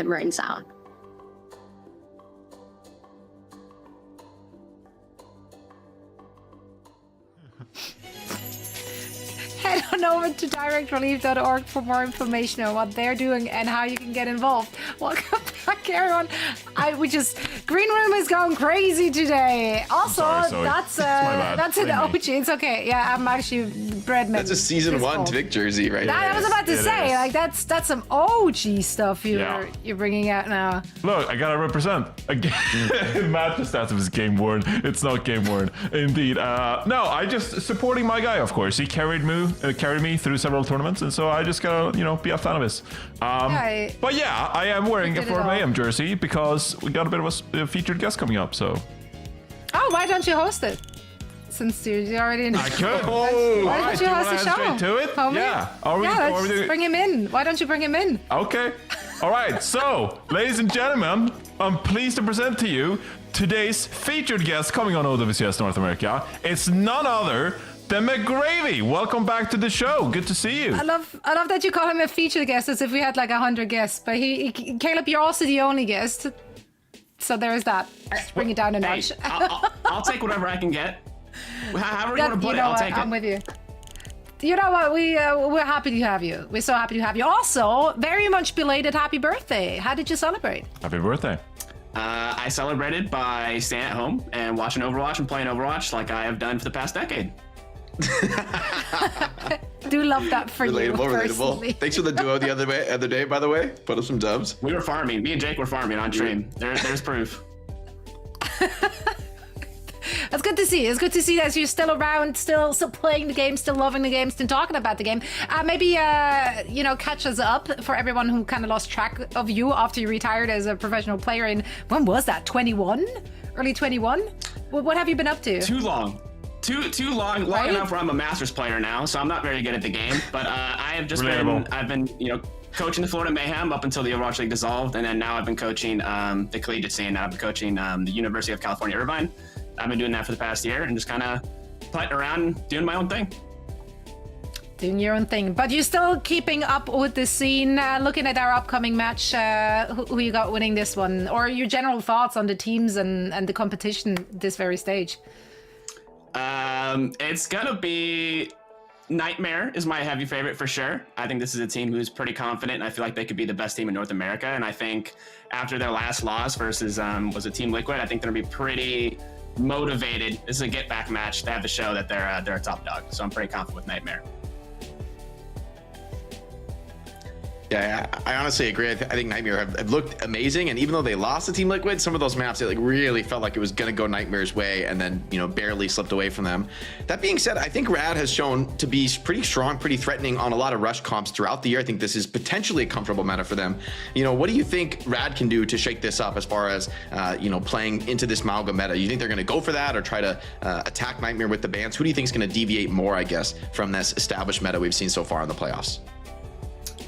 Maroon sound. Head on over to directrelief.org for more information on what they're doing and how you can get involved. Welcome back, everyone. Green Room is going crazy today. Also, sorry. that's an OG. It's okay. Yeah, I'm actually Breadman. That's a season 1 Vic jersey right I was about to say, like that's some OG stuff you're bringing out now. Look, I gotta represent. Again, Matt just asked if it's game worn. It's not game worn, indeed. No, I just supporting my guy. Of course, he carried me through several tournaments, and so I just gotta be a fan of his. But yeah, I am wearing a 4 AM jersey because we got a bit of a featured guest coming up. So. Oh, why don't you host it? Since you already know. I could. Why don't you host the show? Straight to it? Homie? Yeah. Let's bring him in. Why don't you bring him in? Okay. All right. So, ladies and gentlemen, I'm pleased to present to you today's featured guest coming on OWCS North America. It's none other than McGravy. Welcome back to the show. Good to see you. I love that you call him a featured guest as if we had like 100 guests. But Caleb, you're also the only guest. So there's that. Let's bring it down a notch. I'll take whatever I can get. However you want to put it, I'll take it. I'm with you. You know what? We're happy to have you. We're so happy to have you. Also, very much belated happy birthday. How did you celebrate? Happy birthday. I celebrated by staying at home and watching Overwatch and playing Overwatch like I have done for the past decade. Do love that for you. Relatable. Thanks for the duo the other day, by the way. Put up some dubs. We were farming. Me and Jake were farming on stream. There's proof. It's good to see. It's good to see that you're still around, still playing the game, still loving the game, still talking about the game. Maybe catch us up for everyone who kind of lost track of you after you retired as a professional player in, when was that? 21? Early 21? What have you been up to? Too long. Too long enough where I'm a Masters player now, so I'm not very good at the game. But I have just been coaching the Florida Mayhem up until the Overwatch League dissolved, and then now I've been coaching the collegiate scene. I've been coaching the University of California, Irvine. I've been doing that for the past year and just kind of putting around doing my own thing. Doing your own thing, but you're still keeping up with the scene. Looking at our upcoming match, who you got winning this one, or your general thoughts on the teams and the competition this very stage? It's gonna be Nightmare is my heavy favorite for sure. I think this is a team who's pretty confident, and I feel like they could be the best team in North America. And I think after their last loss versus was it Team Liquid, I think they're gonna be pretty motivated. This is a get-back match to have to show that they're a top dog. So I'm pretty confident with Nightmare. Yeah, I honestly agree. I think Nightmare have looked amazing, and even though they lost to Team Liquid, some of those maps, it really felt like it was going to go Nightmare's way, and then barely slipped away from them. That being said, I think RAD has shown to be pretty strong, pretty threatening on a lot of rush comps throughout the year. I think this is potentially a comfortable meta for them. What do you think RAD can do to shake this up as far as playing into this Malga meta? You think they're going to go for that or try to attack Nightmare with the bans? Who do you think is going to deviate more, I guess, from this established meta we've seen so far in the playoffs?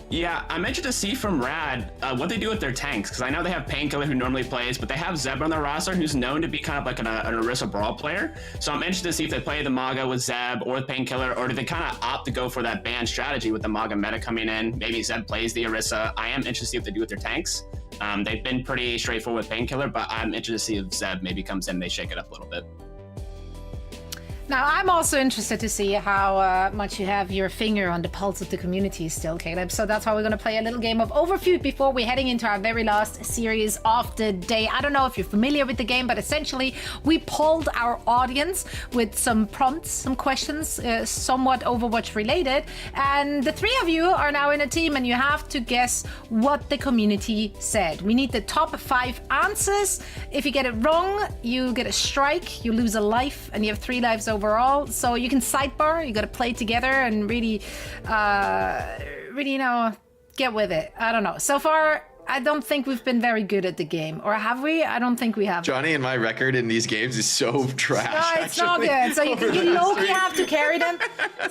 Yeah, I'm interested to see from RAD what they do with their tanks, because I know they have Painkiller who normally plays, but they have Zeb on their roster who's known to be kind of like an Orisa Brawl player. So I'm interested to see if they play the Maga with Zeb or with Painkiller, or do they kind of opt to go for that ban strategy with the Maga meta coming in? Maybe Zeb plays the Orisa. I am interested to see what they do with their tanks. They've been pretty straightforward with Painkiller, but I'm interested to see if Zeb maybe comes in and they shake it up a little bit. Now, I'm also interested to see how much you have your finger on the pulse of the community still, Caleb. So that's why we're going to play a little game of Overfeud before we're heading into our very last series of the day. I don't know if you're familiar with the game, but essentially we polled our audience with some prompts, some questions, somewhat Overwatch related. And the three of you are now in a team, and you have to guess what the community said. We need the top 5 answers. If you get it wrong, you get a strike, you lose a life, and you have 3 lives overall. So you can sidebar, you got to play together and really, get with it. I don't know. So far, I don't think we've been very good at the game. Or have we? I don't think we have. Johnny and my record in these games is so trash. No, it's not good. So you low-key have to carry them.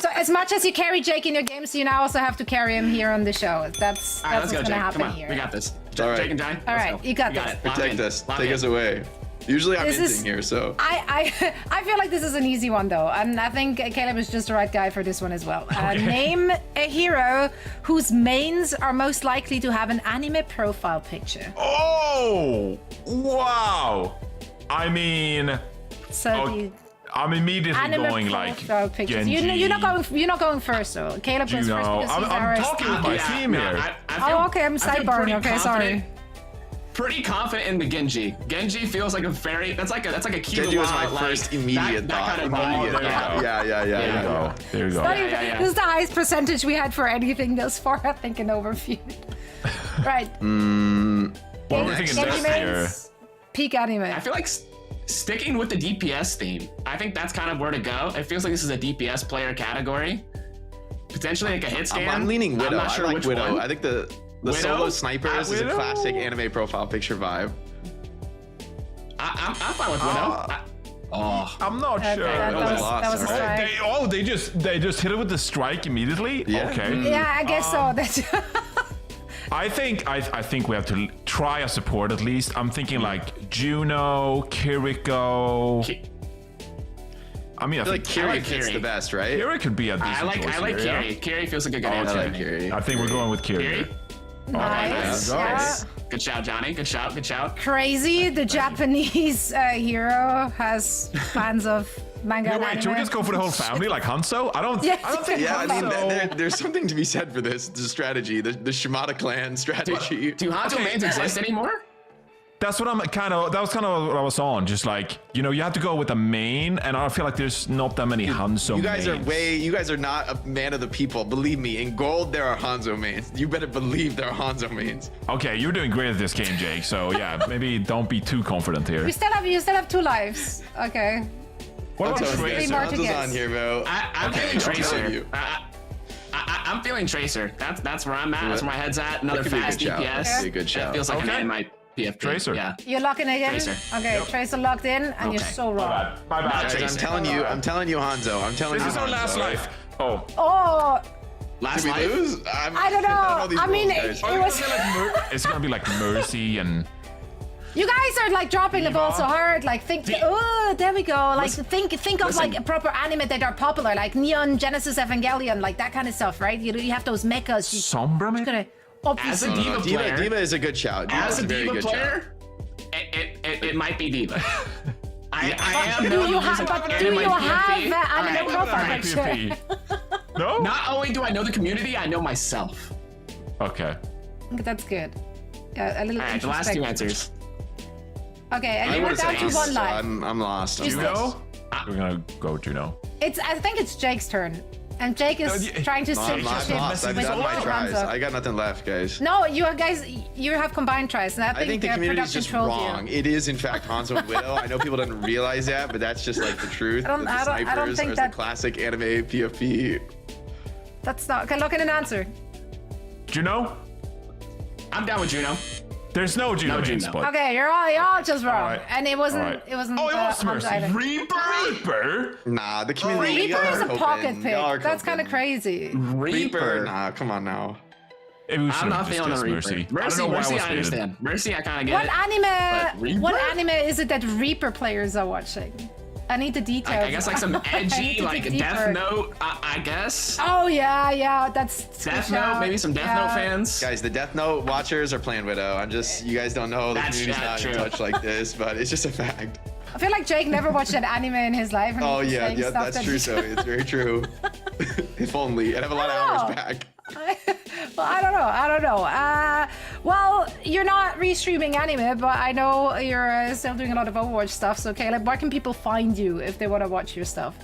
So as much as you carry Jake in your games, you now also have to carry him here on the show. That's what's going to happen here. We got this. All right. Jake and Johnny. All right, you got this. Protect us. Take us away. Usually I'm This is- hinting here, so. I feel like this is an easy one though, and I think Caleb is just the right guy for this one as well. Name a hero whose mains are most likely to have an anime profile picture. Oh, wow. I mean, So I'm immediately anime going like profile pictures. Genji. You're not going first though. Caleb goes first Juno. because he's I'm our talking with my student. team here. Oh, okay, I'm sidebarring. Okay, sorry. Pretty confident in the Genji. Genji feels like that's like a cute Genji was my like, first immediate that thought. kind of Immediate vibe. thought. Yeah. There you go. There you go. Not even- yeah. This is the highest percentage we had for anything thus far, I think, in Overview. Right. What are we thinking Genji next here? mains, peak anime. I feel like sticking with the DPS theme. I think that's kind of where to go. It feels like this is a DPS player category. Potentially like a hit scan. I'm leaning Widow. I'm not sure I like which Widow. one. I think the Widow? solo snipers is a Widow? classic anime profile picture vibe. I'm fine with Widow. I'm not Okay, sure. that was a Alright. strike. They just hit it with the strike immediately. Yeah. Okay. Yeah, I guess so. That's I think we have to try a support at least. I'm thinking like Juno, Kiriko. I mean, I I feel like think Kiri like fits Kiri. the best, right? Kiri could be a decent I like choice here, Kiri. Kiri feels like a good I answer. like Kiri. I think we're going with Kiri. Kiri? nice. yeah, Yeah. nice. Good shout, Johnny. Good shout. Crazy. The Japanese hero has fans of manga and Wait, anime. should we just go for the whole family like Hanzo? I don't think Yeah, I mean, Hanzo. there's something to be said for this strategy, the Shimada clan strategy. Do Hanzo mains exist anymore? That was kind of what I was on. Just like, you have to go with a main, and I feel like there's not that many Hanzo You guys mains. you guys are not a man of the people. Believe me, in gold there are Hanzo mains. You better believe there are Hanzo mains. Okay, you're doing great at this game, Jake. So yeah, maybe don't be too confident here. You still have 2 lives. Okay. What about Hanzo's Three Tracer? more to Hanzo's guess. on here, bro. I'm Okay, feeling I'm telling Tracer. you. I'm feeling Tracer. That's where I'm at. That's where my head's at. Another could be a fast good shout. DPS. That'd be a good shout. That feels like Okay. an my PFP. Tracer. Yeah. You're locking again? Tracer. Okay, Tracer locked in, and you're Okay. so wrong. My bad. Guys, Tracer. I'm telling you, Hanzo. I'm telling This you, is our Hanzo. last life. Oh. Oh, Last Did we life. lose? I don't know. these I mean, rules, guys. it was. It's gonna be like Mercy and You guys are like dropping the ball so hard. Like oh, there we go. Like think of like a proper anime that are popular, like Neon Genesis Evangelion, like that kind of stuff, right? You have those mechas. You Sombra, maybe? gonna As a obviously. diva player, Diva is a good shout. Diva's as a very diva good shout. player, it might be diva. I am Do known you as have? an But do anime you have PFP. anime Alright, profile alright. picture? PFP. No? Not only do I know the community, I know myself. Okay. That's good. Yeah, a little. All right, the last 2 introspective. answers. Okay, and I you were would've down said to 1 Ace, life. I'm lost. You Juno? We're gonna go Juno. I think it's Jake's turn, and Jake is trying to No, cinch I'm him lost. I've with done my tries. Hanzo. I got nothing left, guys. No, you guys, you have combined tries, and I I think the community is production just trolled wrong. you. It is in fact Hanzo and Widow. I know people didn't realize that, but that's just like the truth. I don't Snipers think are that- the classic anime PFP. That's not. Okay, look in an answer. Juno? I'm down with Juno. There's no Juno No mains, Juno. but... Okay, you're all just wrong, Alright. and it wasn't. Alright. It wasn't. Oh, it was Hanzo Mercy. either. Reaper? Nah, the community. Reaper y'all is are a pocket coping. pick. Y'all are That's kind of coping. crazy. Reaper. Nah, come on now. Maybe we I'm should not have just feeling a guessed Reaper. Mercy. Mercy, I don't know why Mercy, was I hated. understand. Mercy, I kind of What get it. anime? Reaper? What anime is it that Reaper players are watching? I need the details. I guess like some I need edgy, to like dig Death deeper. Note, I guess. Oh yeah, that's good Death Note, shout. maybe some Death Note fans. Guys, the Death Note watchers are playing Widow. You guys don't know the That's community's not in true. touch like this, but it's just a fact. I feel like Jake never watched an anime in his life. And Oh he's yeah, saying yeah, stuff that's that true. he- So it's very true. If only. I'd have a lot of Oh. hours back. Well, I don't know. Well, you're not restreaming anime, but I know you're still doing a lot of Overwatch stuff. So, Caleb, where can people find you if they want to watch your stuff?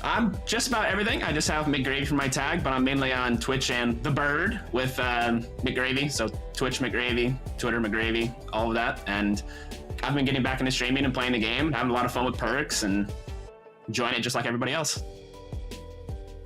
I'm just about everything. I just have McGravy for my tag, but I'm mainly on Twitch and The Bird with McGravy. So Twitch McGravy, Twitter McGravy, all of that. And I've been getting back into streaming and playing the game, having a lot of fun with perks and enjoying it just like everybody else.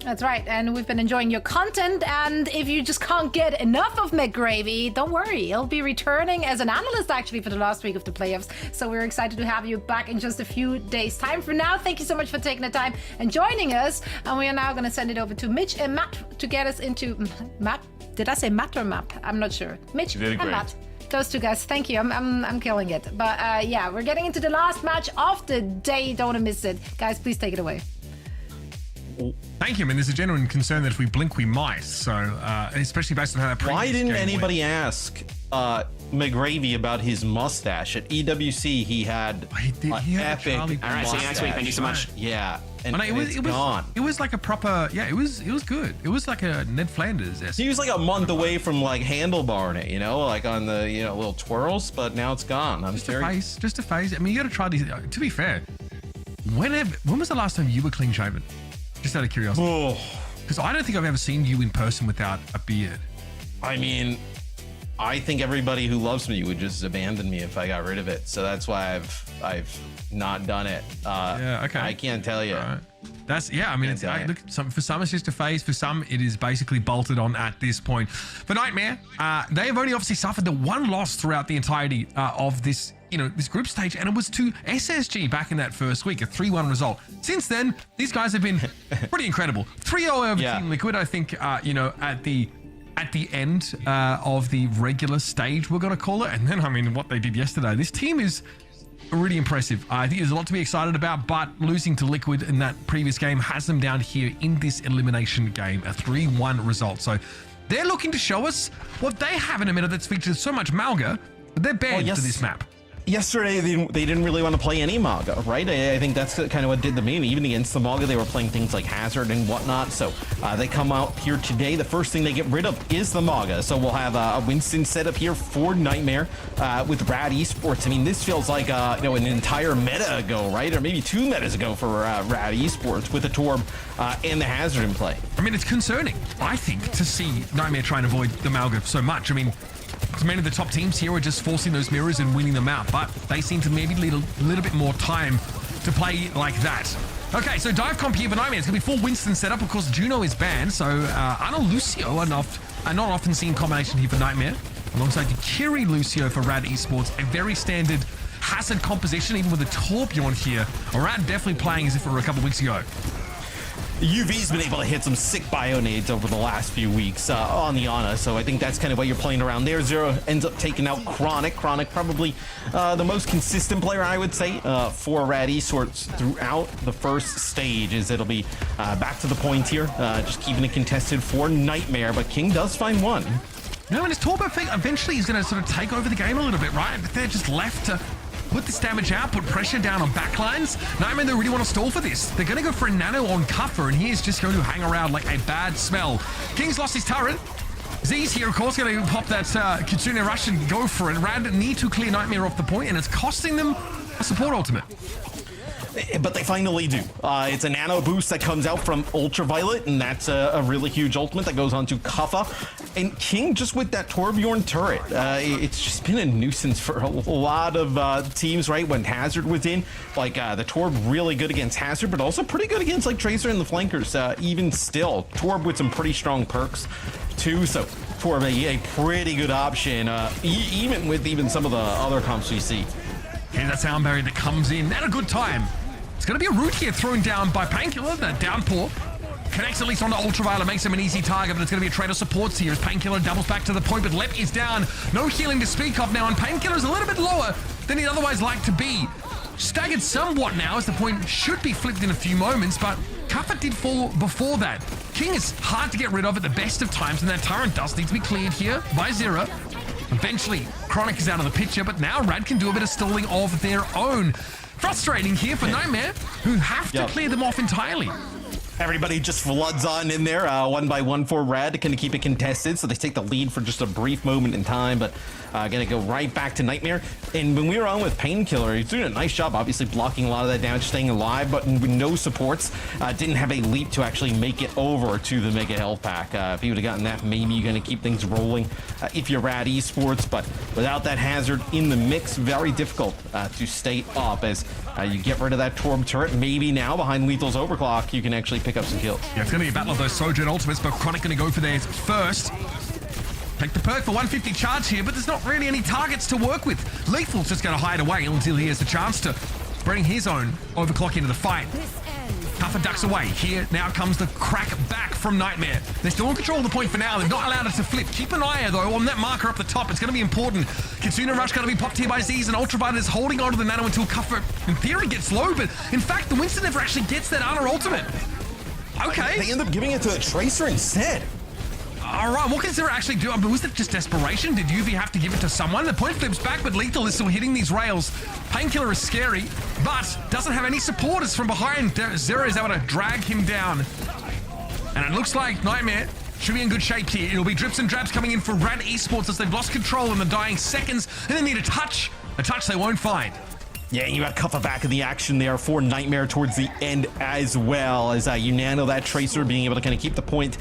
That's right, and we've been enjoying your content. And if you just can't get enough of McGravy, don't worry. He'll be returning as an analyst actually for the last week of the playoffs. So we're excited to have you back in just a few days' time. For now, thank you so much for taking the time and joining us. And we are now going to send it over to Mitch and Matt to get us into Matt. Did I say Matt or Map? I'm not sure. Mitch You did and great. Matt those two guys. Thank you. I'm killing it. But yeah, we're getting into the last match of the day. Don't want to miss it. Guys, please take it away. Thank you. I mean, there's a genuine concern that if we blink, we might. So, especially based on how that previous Why didn't game anybody went. ask McGravy about his mustache? At EWC, he had He had a epic Charlie- All right, see you next week. Thank you so much. Yeah, and, Oh, no, and it's gone. It was like a proper, yeah, it was good. It was like a Ned Flanders. He was like a month away from like handlebarring it, you know, like on the little twirls, but now it's gone. I'm Just a very face, just a phase. I mean, you got to try these. To be fair, when was the last time you were clean shaven? Just out of curiosity, Oh, because I don't think I've ever seen you in person without a beard. I mean, I think everybody who loves me would just abandon me if I got rid of it. So that's why I've not done it. Yeah, okay. I can't tell you. All right. That's I mean, it's, tell you. look, for some it's just a phase. For some, it is basically bolted on at this point. For Nightmare, they have only obviously suffered the one loss throughout the entirety of this, this group stage, and it was to SSG back in that first week, a 3-1 result. Since then, these guys have been pretty incredible. 3-0 over Yeah. Team Liquid, I think. At the end of the regular stage, we're going to call it, and then I mean, what they did yesterday. This team is really impressive. I think there's a lot to be excited about, but losing to Liquid in that previous game has them down here in this elimination game, a 3-1 result. So they're looking to show us what they have in a minute that's featured so much Malga, but they're banned yes. for this map. Yesterday, they didn't really want to play any Maga, right? I think that's kind of what did the main. Even against the Maga, they were playing things like Hazard and whatnot. So they come out here today. The first thing they get rid of is the Maga. So we'll have a Winston set up here for Nightmare with RAD Esports. I mean, this feels like an entire meta ago, right? Or maybe 2 metas ago for RAD Esports with the Torb and the Hazard in play. I mean, it's concerning, I think, to see Nightmare try and avoid the Malga so much. I mean, many of the top teams here are just forcing those mirrors and winning them out, but they seem to maybe need a little bit more time to play like that. Okay, so dive comp here for Nightmare. It's going to be full Winston setup. Of course, Juno is banned, so Ana Lucio are not often seen combination here for Nightmare. Alongside Kiri Lucio for RAD Esports, a very standard Hazard composition, even with a Torbjorn here. RAD definitely playing as if it were a couple weeks ago. UV's been able to hit some sick bio nades over the last few weeks on the Ana, so I think that's kind of what you're playing around there. Zero ends up taking out Chronic. Chronic probably the most consistent player, I would say, for RAD Esports throughout the first stage, as it'll be back to the point here, just keeping it contested for Nightmare, but King does find one. No, and his Torbo thing eventually is going to sort of take over the game a little bit, right? But they're just left to put this damage out, put pressure down on backlines. Nightmare, they really want to stall for this. They're going to go for a nano on Cuffer, and he is just going to hang around like a bad smell. King's lost his turret. Z's here, of course, going to pop that Kitsune Rush and go for it. Rad need to clear Nightmare off the point, and it's costing them a support ultimate. But they finally do. It's a nano boost that comes out from Ultraviolet, and that's a really huge ultimate that goes on to Kuffa. And King, just with that Torbjorn turret, it's just been a nuisance for a lot of teams, right? When Hazard was in, like the Torb really good against Hazard, but also pretty good against like Tracer and the flankers. Even still, Torb with some pretty strong perks too. So Torb a pretty good option, even with some of the other comps we see. Here's that sound barrier that comes in at a good time. It's going to be a root here thrown down by Painkiller. That downpour connects at least onto Ultraviolet, makes him an easy target, but it's going to be a trade of supports here as Painkiller doubles back to the point, but Lep is down. No healing to speak of now, and Painkiller is a little bit lower than he'd otherwise like to be. Staggered somewhat now as the point should be flipped in a few moments, but Kuffa did fall before that. King is hard to get rid of at the best of times, and that turret does need to be cleared here by Zero. Eventually, Chronic is out of the picture, but now Rad can do a bit of stalling of their own. Frustrating here for Nightmare, who have to clear them off entirely. Everybody just floods on in there, 1 by 1 for Rad to kind of keep it contested. So they take the lead for just a brief moment in time, but gonna go right back to Nightmare. And when we were on with Painkiller, he's doing a nice job, obviously blocking a lot of that damage, staying alive, but with no supports, didn't have a leap to actually make it over to the Mega Health Pack. If he would have gotten that, maybe you're gonna keep things rolling if you're RAD Esports, but without that Hazard in the mix, very difficult to stay up as you get rid of that Torb turret. Maybe now behind Lethal's Overclock, you can actually pick up some kills. Yeah, it's going to be a battle of those Sojourn ultimates, but Chronic going to go for theirs first. Take the perk for 150 charge here, but there's not really any targets to work with. Lethal's just going to hide away until he has the chance to bring his own Overclock into the fight. Puffer ducks away. Here now comes the crack back from Nightmare. They're still in control of the point for now. They've not allowed it to flip. Keep an eye, though, on that marker up the top. It's going to be important. Kitsune Rush going to be popped here by Z's, and Ultraviolet is holding on to the Nano until Cuffer, in theory, gets low, but in fact, the Winston never actually gets that Honor Ultimate. Okay. They end up giving it to the Tracer instead. All right, what can Zero actually do? I mean, was it just desperation? Did UV have to give it to someone? The point flips back, but Lethal is still hitting these rails. Painkiller is scary, but doesn't have any supporters from behind. Zero is able to drag him down. And it looks like Nightmare should be in good shape here. It'll be drips and drabs coming in for RAD Esports as they've lost control in the dying seconds, and they need a touch they won't find. Yeah, you got Cuffa back in the action there for Nightmare towards the end as well, as you nano that Tracer being able to kind of keep the point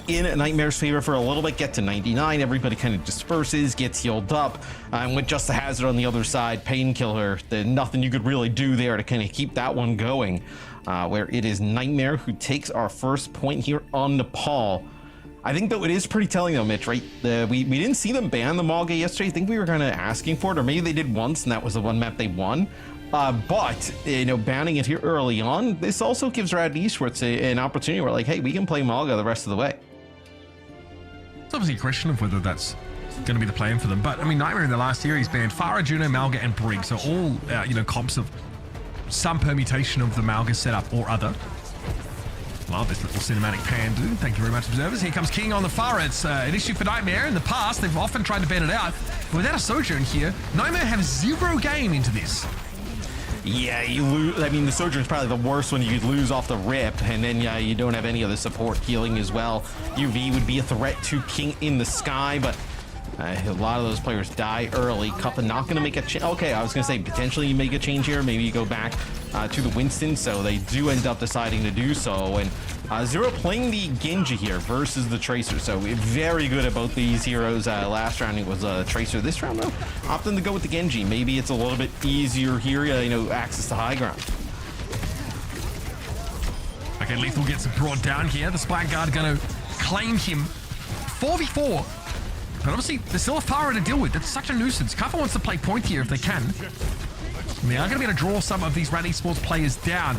in Nightmare's favor for a little bit, get to 99. Everybody kind of disperses, gets healed up. And with Just the Hazard on the other side, Painkiller, there's nothing you could really do there to kind of keep that one going. Where it is Nightmare who takes our first point here on Nepal. I think, though, it is pretty telling, though, Mitch, right? We didn't see them ban the Malga yesterday. I think we were kind of asking for it, or maybe they did once, and that was the one map they won. But, you know, banning it here early on, this also gives RAD Esports an opportunity where, like, hey, we can play Malga the rest of the way. It's obviously a question of whether that's going to be the plan for them. But, I mean, Nightmare in the last series banned Farah, Juno, Malga, and Brig. So all, comps of some permutation of the Malga setup or other. Love this little cinematic pan, dude. Thank you very much, observers. Here comes King on the Farah. It's an issue for Nightmare. In the past, they've often tried to ban it out. But without a Sojourn here, Nightmare have zero game into this. Yeah, you lose. I mean, the Sojourn is probably the worst one you could lose off the rip, and then you don't have any of the support healing as well. UV would be a threat to King in the Sky, but a lot of those players die early. Cuffa not going to make a change. Okay, I was going to say potentially you make a change here. Maybe you go back to the Winston, so they do end up deciding to do so. And Zero playing the Genji here versus the Tracer, so very good about these heroes. Last round it was Tracer. This round, though, opting to go with the Genji. Maybe it's a little bit easier here, access to high ground. Okay, Lethal gets brought down here. The Spike Guard going to claim him. 4v4. But obviously, there's still a Farah to deal with. That's such a nuisance. Cuffa wants to play point here if they can. And they are going to be able to draw some of these RAD Esports players down.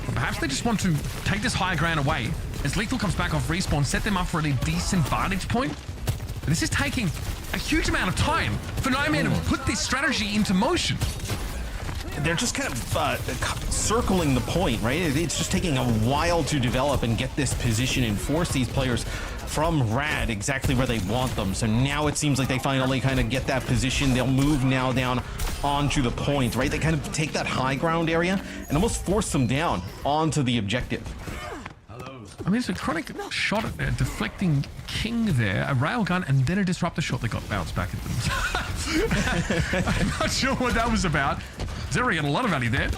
But perhaps they just want to take this high ground away. As Lethal comes back off respawn, set them up for a decent vantage point. But this is taking a huge amount of time for Nightmare to put this strategy into motion. They're just kind of circling the point, right? It's just taking a while to develop and get this position and force these players from RAD exactly where they want them. So now it seems like they finally kind of get that position. They'll move now down onto the point, right? They kind of take that high ground area and almost force them down onto the objective. I mean, it's a chronic shot at deflecting King there, a railgun, and then a disruptor shot that got bounced back at them. I'm not sure what that was about. Zero got a lot of value there.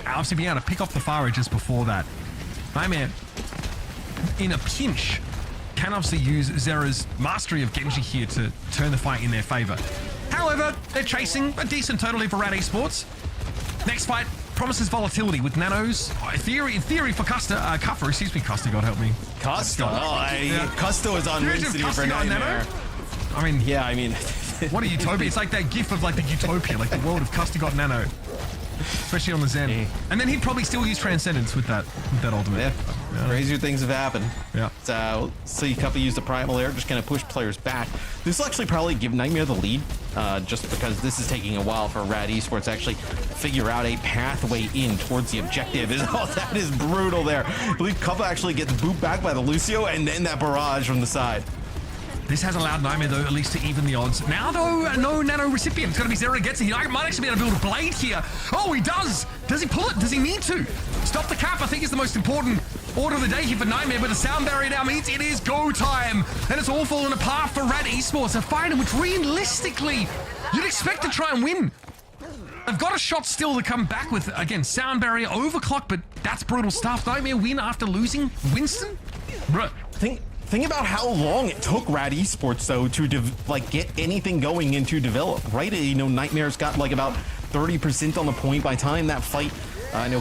Obviously being able to pick off the Farah just before that. Nightmare, in a pinch, can obviously use Zera's mastery of Genji here to turn the fight in their favor. However, they're chasing a decent total here for RAD Esports. Next fight promises volatility with nanos. In theory for Cuffa, excuse me, Custa, God help me. Custa? Custa is on Winston here for Nightmare. I mean, yeah, I mean... what a utopia. It's like that gif of like the utopia, like the world of Custa got nano. Especially on the Zen. Yeah. And then he'd probably still use Transcendence with that ultimate. Yeah. Crazier things have happened. Yeah. So, see Cuffa use the Primal there, just kind of push players back. This will actually probably give Nightmare the lead, just because this is taking a while for RAD Esports to actually figure out a pathway in towards the objective. Oh, that is brutal there. I believe Cuffa actually gets booped back by the Lucio, and then that barrage from the side. This has allowed Nightmare, though, at least to even the odds. Now, though, no nano recipient. It's going to be Zero gets it. He might actually be able to build a blade here. Oh, he does. Does he pull it? Does he need to? Stop the cap, I think, is the most important order of the day here for Nightmare, but the sound barrier now means it is go time. And it's all falling apart for RAD Esports. A fight in which, realistically, you'd expect to try and win. They've got a shot still to come back with, again, sound barrier, overclock, but that's brutal stuff. Nightmare win after losing Winston? Bruh. Think about how long it took RAD Esports, though, to get anything going and to develop, right? Nightmare's got like about 30% on the point by the time that fight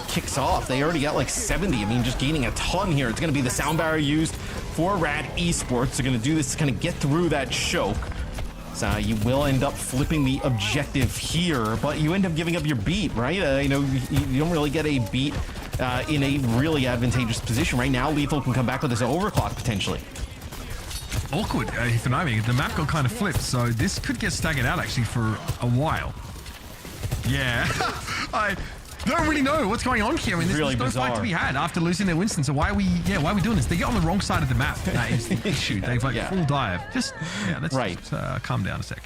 kicks off. They already got like 70. I mean, just gaining a ton here. It's going to be the sound barrier used for RAD Esports. They're going to do this to kind of get through that choke. So you will end up flipping the objective here, but you end up giving up your beat, right? You don't really get a beat in a really advantageous position. Right now, Lethal can come back with this overclock potentially. Awkward for Naimi. The map got kind of flipped, so this could get staggered out actually for a while. Yeah, I don't really know what's going on here. I mean, there's really no fight to bizarre. be had after losing their Winston. So why are we doing this? They get on the wrong side of the map. That is the issue. They've like full dive. Just let's just, calm down a sec.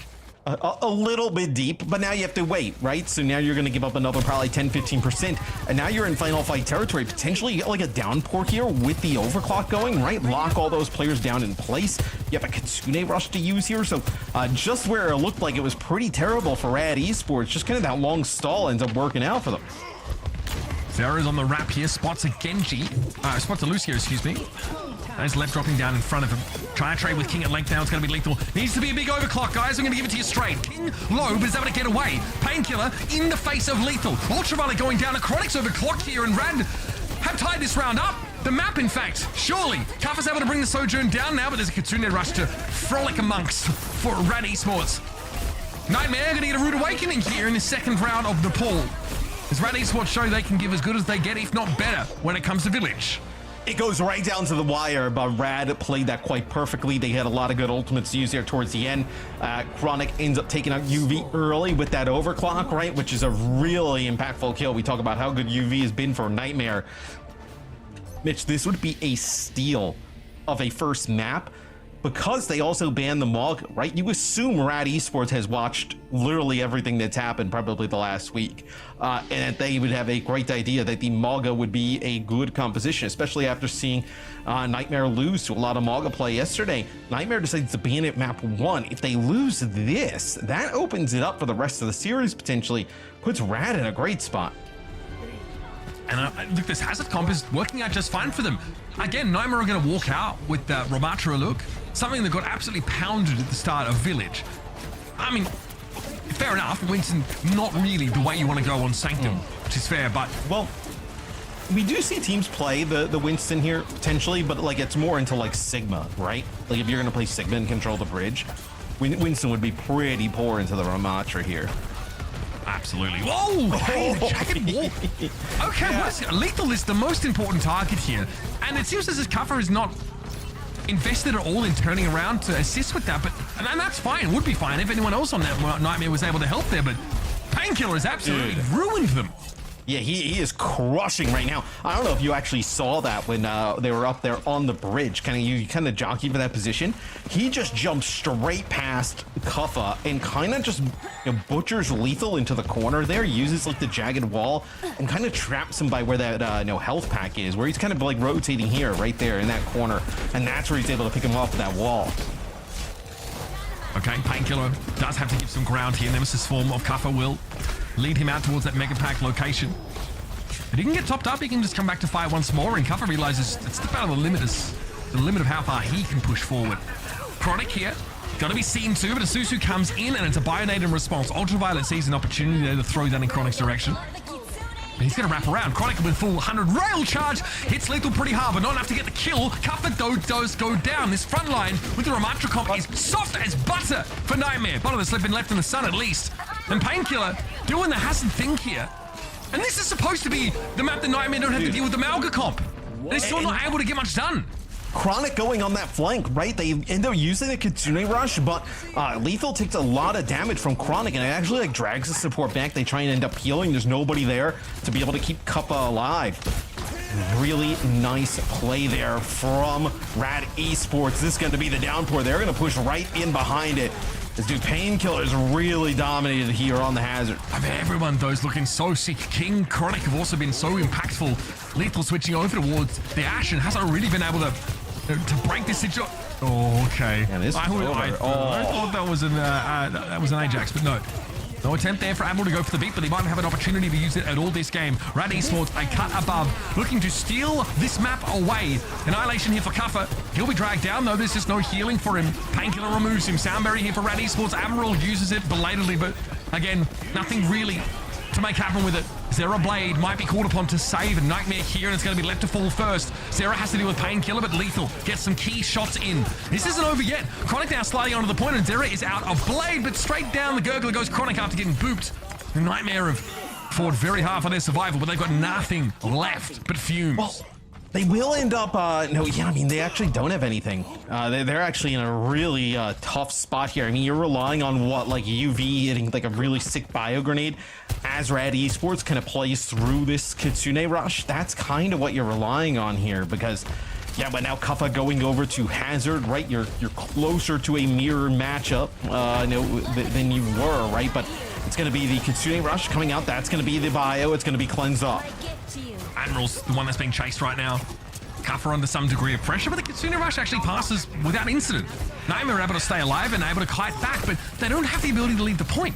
A little bit deep, but now you have to wait, right? So now you're going to give up another probably 10-15%, and now you're in final fight territory. Potentially you get like a downpour here with the overclock going, right? Lock all those players down in place. You have a Kitsune rush to use here, so just where it looked like it was pretty terrible for RAD Esports, just kind of that long stall ends up working out for them. Zera's on the wrap here, spots a Genji, spots a Lucio, excuse me. Nice left dropping down in front of him. Try to trade with King at length now. It's going to be lethal. Needs to be a big overclock, guys. I'm going to give it to you straight. King low, but is able to get away. Painkiller in the face of lethal. Ultraviolet going down. Chronic's overclocked here, and RAD have tied this round up. The map, in fact. Surely. Kaffa's able to bring the Sojourn down now, but there's a Kitsune rush to frolic amongst for RAD Esports. Nightmare going to get a rude awakening here in the second round of the pool. As RAD Esports show they can give as good as they get, if not better, when it comes to Village. It goes right down to the wire, but RAD played that quite perfectly. They had a lot of good ultimates to use there towards the end. Chronic ends up taking out UV early with that overclock, right? Which is a really impactful kill. We talk about how good UV has been for Nightmare. Mitch, this would be a steal of a first map because they also banned the MOG, right? You assume RAD Esports has watched literally everything that's happened probably the last week, and that they would have a great idea that the MOGA would be a good composition, especially after seeing Nightmare lose to a lot of MOGA play yesterday. Nightmare decides to ban it map 1. If they lose this, that opens it up for the rest of the series potentially, puts RAD in a great spot. And look, this Hazard comp is working out just fine for them. Again, Nightmare are going to walk out with that Ramatra look, something that got absolutely pounded at the start of Village. I mean, fair enough, Winston, not really the way you want to go on Sanctum, which is fair, but... Well, we do see teams play the Winston here, potentially, but like it's more into like Sigma, right? Like if you're going to play Sigma and control the bridge, Winston would be pretty poor into the Ramatra here. Absolutely. Whoa! Hey, the jagged wall. Okay, what is Lethal is the most important target here, and it seems as if Kaffa is not invested at all in turning around to assist with that, but and that's fine. Would be fine if anyone else on that Nightmare was able to help there, but Painkiller has absolutely ruined them. Yeah, he is crushing right now. I don't know if you actually saw that when they were up there on the bridge. You kind of jockey for that position. He just jumps straight past Kuffa and kind of just butchers Lethal into the corner there. Uses like the jagged wall and kind of traps him by where that health pack is, where he's kind of like rotating here, right there in that corner, and that's where he's able to pick him off with that wall. Okay, Painkiller does have to give some ground here. Nemesis form of Kuffa will lead him out towards that Mega Pack location. But he can get topped up, he can just come back to fire once more, and Kuffa realizes it's about the limit of how far he can push forward. Chronic here, gotta be seen too, but Asusu comes in and it's a Bionade in response. Ultraviolet sees an opportunity there to throw that in Chronic's direction. But he's going to wrap around. Chronic with full 100 rail charge. Hits Lethal pretty hard, but not enough to get the kill. Kuffa does go down. This front line with the Ramatra comp is soft as butter for Nightmare. Bottom of the slip been left in the sun at least. And Painkiller doing the Hazard thing here. And this is supposed to be the map that Nightmare don't have to deal with the Malga comp. They're still not able to get much done. Chronic going on that flank, right? They end up using the Kitsune rush, but Lethal takes a lot of damage from Chronic, and it actually like drags the support back. They try and end up healing. There's nobody there to be able to keep Kuffa alive. Really nice play there from RAD Esports. This is going to be the downpour. They're going to push right in behind it. This dude Painkiller is really dominated here on the Hazard. I mean, everyone though is looking so sick. King, Chronic have also been so impactful. Lethal switching over towards the Ash and hasn't really been able to break this situation. Oh, okay. I thought that was an Ajax, but no. No attempt there for Admiral to go for the beat, but he might have an opportunity to use it at all this game. RAD Esports, a cut above, looking to steal this map away. Annihilation here for Kuffa. He'll be dragged down, though. There's just no healing for him. Painkiller removes him. Soundberry here for RAD Esports. Admiral uses it belatedly, but again, nothing really to make happen with it. Zera Blade might be called upon to save Nightmare here, and it's going to be left to fall first. Zera has to deal with Painkiller, but Lethal gets some key shots in. This isn't over yet. Chronic now sliding onto the point, and Zera is out of Blade, but straight down the gurgler goes Chronic after getting booped. The Nightmare of fought very hard for their survival, but they've got nothing left but fumes. Well, they will end up, they actually don't have anything. They're actually in a really tough spot here. I mean, you're relying on what, like UV hitting like a really sick bio grenade as RAD Esports kind of plays through this Kitsune rush. That's kind of what you're relying on here because, yeah, but now Kuffa going over to Hazard, right? You're closer to a mirror matchup than you were, right? But it's going to be the Kitsune rush coming out. That's going to be the bio. It's going to be cleansed up. Admiral's the one that's being chased right now. Kuffa under some degree of pressure, but the Kitsune Rush actually passes without incident. Nightmare are able to stay alive and able to kite back, but they don't have the ability to leave the point.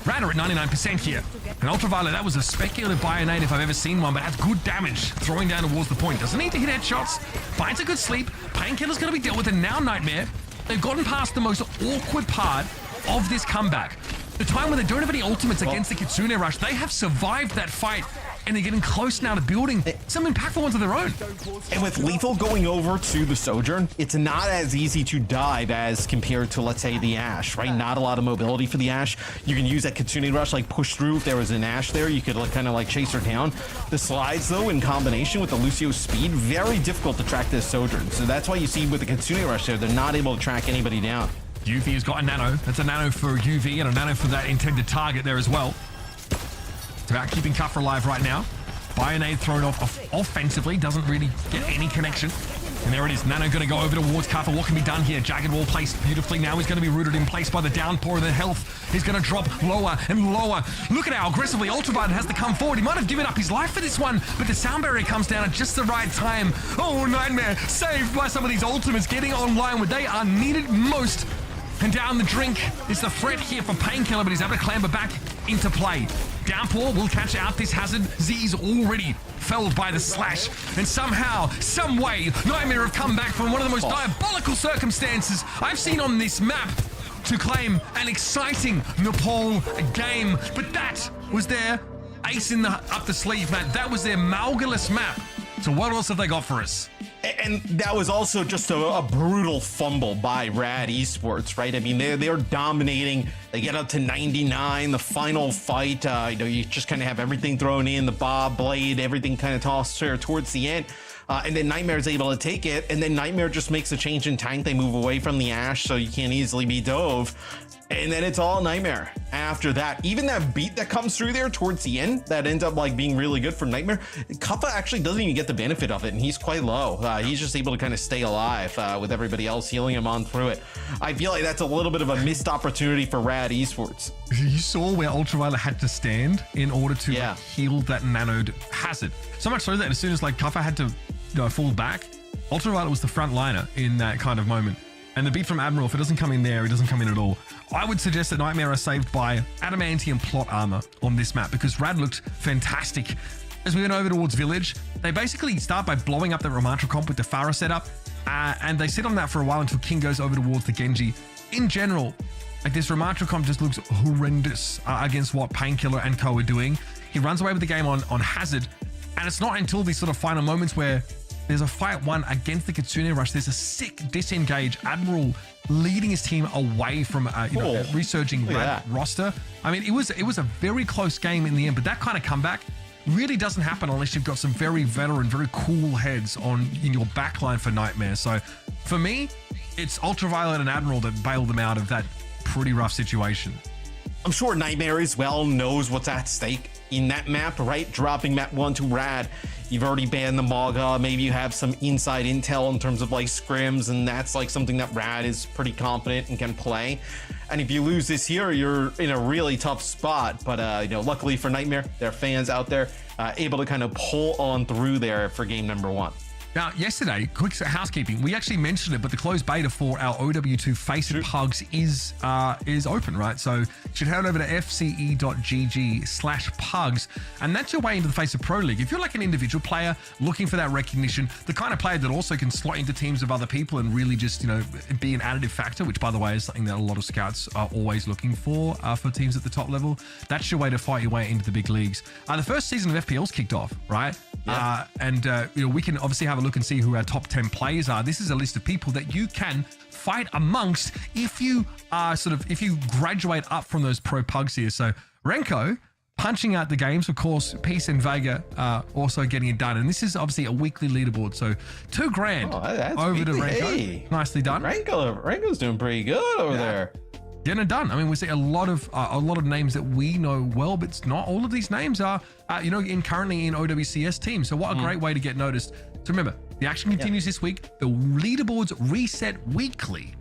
RAD are at 99% here. And Ultraviolet, that was a speculative Bionade if I've ever seen one, but that's good damage throwing down towards the point. Doesn't need to hit headshots. Finds a good sleep. Painkiller's going to be dealt with, and now Nightmare, they've gotten past the most awkward part of this comeback. The time when they don't have any ultimates against the Kitsune Rush, they have survived that fight. And they're getting close now to building some impactful ones of their own. And with Lethal going over to the Sojourn, it's not as easy to dive as compared to, let's say, the Ash, right? Not a lot of mobility for the Ash. You can use that Kitsune Rush, like push through. If there was an Ash there, you could kind of chase her down. The slides, though, in combination with the Lucio's speed, very difficult to track this Sojourn. So that's why you see with the Kitsune Rush there, they're not able to track anybody down. UV has got a nano. That's a nano for UV and a nano for that intended target there as well. It's about keeping Kuffa alive right now. Bionade thrown off offensively, doesn't really get any connection. And there it is, Nano going to go over towards Kuffa. What can be done here? Jagged Wall placed beautifully. Now he's going to be rooted in place by the downpour. The health is going to drop lower and lower. Look at how aggressively Ultraviolet has to come forward. He might have given up his life for this one, but the sound barrier comes down at just the right time. Oh, Nightmare saved by some of these ultimates getting online where they are needed most. And down the drink is the threat here for Painkiller, but he's able to clamber back into play. Downpour will catch out this Hazard. Z's already felled by the slash. And somehow, some way, Nightmare have come back from one of the most diabolical circumstances I've seen on this map to claim an exciting Nepal game. But that was their ace up the sleeve, man. That was their Malgalus map. So what else have they got for us? And that was also just a brutal fumble by RAD Esports, right? I mean, they're dominating. They get up to 99. The final fight, you just kind of have everything thrown in, the bob, blade, everything kind of tossed there towards the end. And then Nightmare's able to take it. And then Nightmare just makes a change in tank. They move away from the Ash, so you can't easily be dove. And then it's all Nightmare after that. Even that beat that comes through there towards the end, that ends up being really good for Nightmare. Kuffa actually doesn't even get the benefit of it, and he's quite low. He's just able to kind of stay alive with everybody else healing him on through it. I feel like that's a little bit of a missed opportunity for RAD Esports. You saw where Ultraviolet had to stand in order to heal that nanoed Hazard. So much so that as soon as Kuffa had to fall back, Ultraviolet was the front liner in that kind of moment. And the beat from Admiral, if it doesn't come in there, it doesn't come in at all. I would suggest that Nightmare are saved by adamantium plot armor on this map because RAD looked fantastic. As we went over towards Village, they basically start by blowing up the Ramatra comp with the Farah setup, and they sit on that for a while until King goes over towards the Genji. In general, this Ramatra comp just looks horrendous against what Painkiller and co are doing. He runs away with the game on Hazard, and it's not until these sort of final moments where there's a fight won against the Kitsune Rush. There's a sick disengage. Admiral leading his team away from resurging RAD roster. I mean, it was a very close game in the end, but that kind of comeback really doesn't happen unless you've got some very veteran, very cool heads in your backline for Nightmare. So for me, it's Ultraviolet and Admiral that bailed them out of that pretty rough situation. I'm sure Nightmare as well knows what's at stake in that map, right? Dropping map 1 to RAD. You've already banned the Maga. Maybe you have some inside intel in terms of scrims, and that's something that RAD is pretty confident and can play. And if you lose this here, you're in a really tough spot. But luckily for Nightmare, there are fans out there able to kind of pull on through there for game number 1. Now, yesterday, quick housekeeping, we actually mentioned it, but the closed beta for our OW2 FaceIT Pugs is open, right? So you should head over to fce.gg/pugs, and that's your way into the FaceIT Pro League. If you're an individual player looking for that recognition, the kind of player that also can slot into teams of other people and really just, be an additive factor, which, by the way, is something that a lot of scouts are always looking for teams at the top level, that's your way to fight your way into the big leagues. The first season of FPL's kicked off, right? Yeah. We can obviously have a look and see who our top 10 players are. This is a list of people that you can fight amongst if you if you graduate up from those pro pugs here. So Renko, punching out the games. Of course, Peace and Vega also getting it done. And this is obviously a weekly leaderboard. So $2,000 over to Renko. Hey. Nicely done. Ranko's doing pretty good over there. Getting it done. I mean, we see a lot of names that we know well, but it's not all of these names are, currently in OWCS teams. So what a great way to get noticed. So remember, the action continues this week. The leaderboards reset weekly.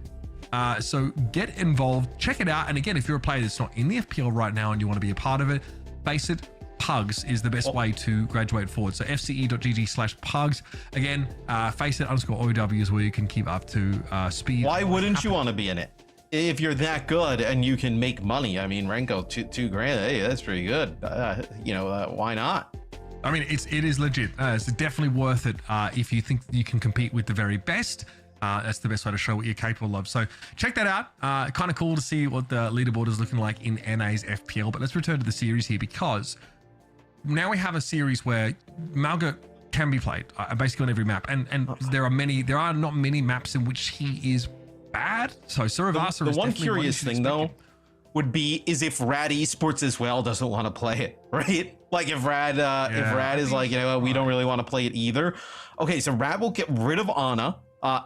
So get involved, check it out. And again, if you're a player that's not in the FPL right now and you want to be a part of it, FaceIT Pugs is the best way to graduate forward. So fce.gg/pugs. Again, FaceIT_OW is where you can keep up to speed. Why wouldn't you want to be in it? If you're that good and you can make money, I mean, Renko, $2,000, hey, that's pretty good. Why not? I mean, it is legit. It's definitely worth it if you think you can compete with the very best. That's the best way to show what you're capable of. So check that out. Kind of cool to see what the leaderboard is looking like in NA's FPL. But let's return to the series here, because now we have a series where Malga can be played basically on every map, and there are not many maps in which he is bad. So Suravasa the is one definitely curious thing though would be is if RAD Esports as well doesn't want to play it, right? Like if RAD is like, we don't really want to play it either. Okay, so RAD will get rid of Ana.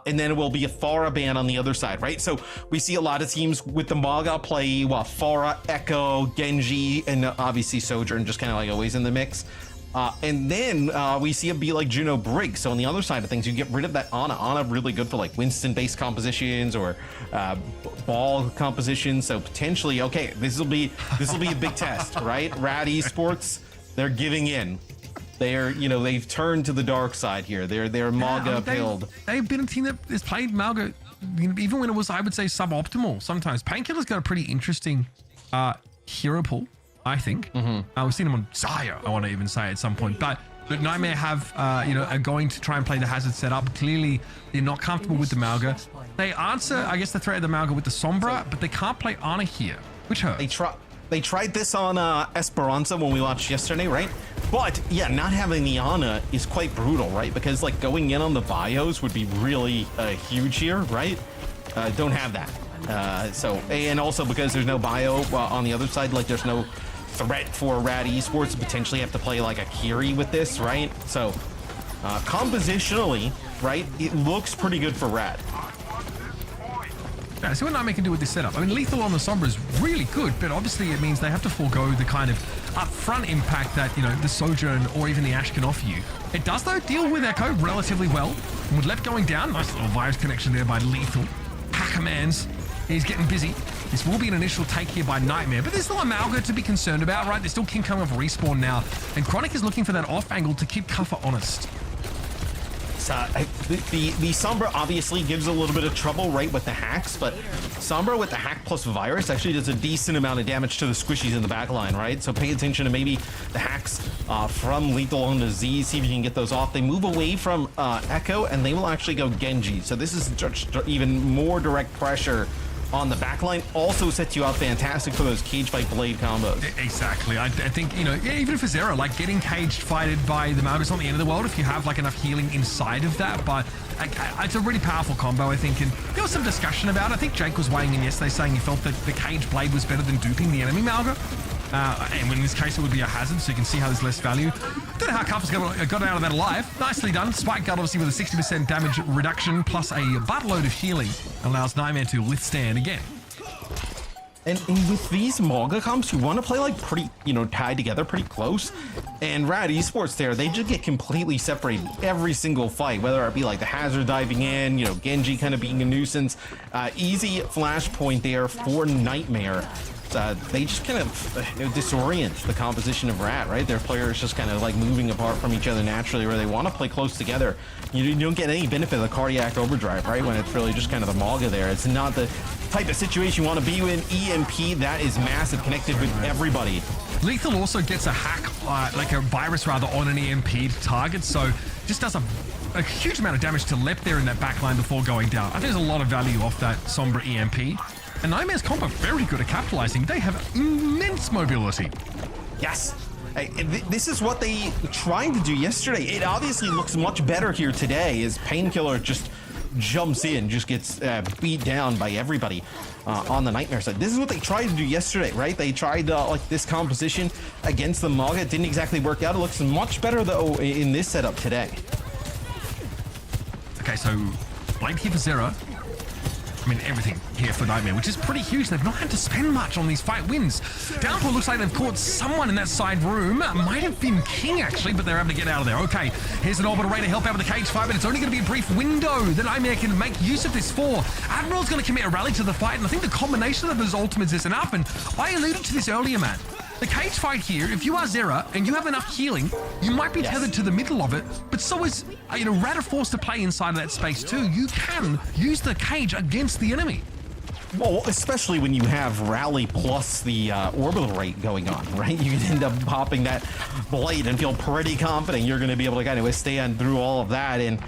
And then it will be a Pharah ban on the other side, right? So we see a lot of teams with the Maga play Pharah, Echo, Genji, and obviously Sojourn just kind of like always in the mix. And then we see it be like Juno Brig. So on the other side of things, you get rid of that Ana. Ana really good for like Winston-based compositions or ball compositions. So potentially, okay, this will be a big test, right? RAD Esports, they're giving in. They've turned to the dark side here. They're Maga pilled. They've been a team that has played Malga, even when it was, I would say, suboptimal sometimes. Painkiller's got a pretty interesting hero pool, I think. We've seen him on Zaya, I want to even say at some point. But Nightmare are going to try and play the Hazard setup. Clearly, they're not comfortable with the Malga. They answer, I guess, the threat of the Malga with the Sombra, but they can't play Ana here, which hurts. They tried this on Esperanza when we watched yesterday, right? But yeah, not having the Ana is quite brutal, right? Because like going in on the bios would be really huge here, right? Don't have that. And also because there's no bio on the other side, like there's no threat for RAD Esports to potentially have to play like a Kiri with this, right? So compositionally, right, it looks pretty good for RAD. Yeah, see what Nightmare can do with this setup. I mean, lethal on the Sombra is really good, but obviously it means they have to forego the kind of upfront impact that, the Sojourn or even the Ashe can offer you. It does, though, deal with Echo relatively well. And with left going down, nice little virus connection there by Lethal. Packermans, he's getting busy. This will be an initial take here by Nightmare, but there's still a Malga to be concerned about, right? There's still King coming off respawn now, and Chronic is looking for that off angle to keep Kuffer honest. The Sombra obviously gives a little bit of trouble, right, with the hacks, but Sombra with the hack plus virus actually does a decent amount of damage to the squishies in the back line, right? So pay attention to maybe the hacks from Lethal on the Z, see if you can get those off. They move away from Echo, and they will actually go Genji. So this is just even more direct pressure on the backline. Also sets you up fantastic for those cage fight blade combos. Exactly. I think, even if it's Zero, like getting caged fighted by the Malga's not the end of the world if you have like enough healing inside of that, but it's a really powerful combo, I think, and there was some discussion about it. I think Jake was weighing in yesterday saying he felt that the cage blade was better than duping the enemy Malga. And in this case, it would be a hazard, so you can see how there's less value. Don't know how Kuffer's got out of that alive. Nicely done. Spike Gut, obviously, with a 60% damage reduction, plus a buttload of healing, allows Nightmare to withstand again. And with these Maga comps, you want to play like pretty, tied together, pretty close. And RAD Esports there, they just get completely separated every single fight, whether it be like the Hazard diving in, Genji kind of being a nuisance. Easy flashpoint there for Nightmare. They just kind of disorient the composition of RAD, right? Their players just kind of like moving apart from each other naturally, where they want to play close together. You don't get any benefit of the cardiac overdrive, right? When it's really just kind of the Maga there. It's not the type of situation you want to be in. EMP, that is massive, connected with everybody. Lethal also gets a hack, like a virus rather, on an EMP target, so just does a huge amount of damage to Lep there in that backline before going down. I think there's a lot of value off that Sombra EMP. And Nightmare's comp are very good at capitalizing. They have immense mobility. Yes. This is what they tried to do yesterday. It obviously looks much better here today as Painkiller just jumps in, just gets beat down by everybody on the Nightmare side. This is what they tried to do yesterday, right? They tried like this composition against the Maga. It didn't exactly work out. It looks much better though in this setup today. Okay, so blame here for Zera. I mean, everything here for Nightmare, which is pretty huge. They've not had to spend much on these fight wins. Downpour looks like they've caught someone in that side room. Might have been King, actually, but they're able to get out of there. Okay, here's an Orbital Ray to help out with the cage fight, but it's only going to be a brief window that Nightmare can make use of this for. Admiral's going to commit a rally to the fight, and I think the combination of those ultimates is enough, and I alluded to this earlier, Matt. The cage fight here, if you are Zera and you have enough healing, you might be tethered to the middle of it, but so is, RAD are forced to play inside of that space too. You can use the cage against the enemy. Well, especially when you have rally plus the orbital rate going on, right? You can end up popping that blade and feel pretty confident you're going to be able to kind of withstand through all of that. And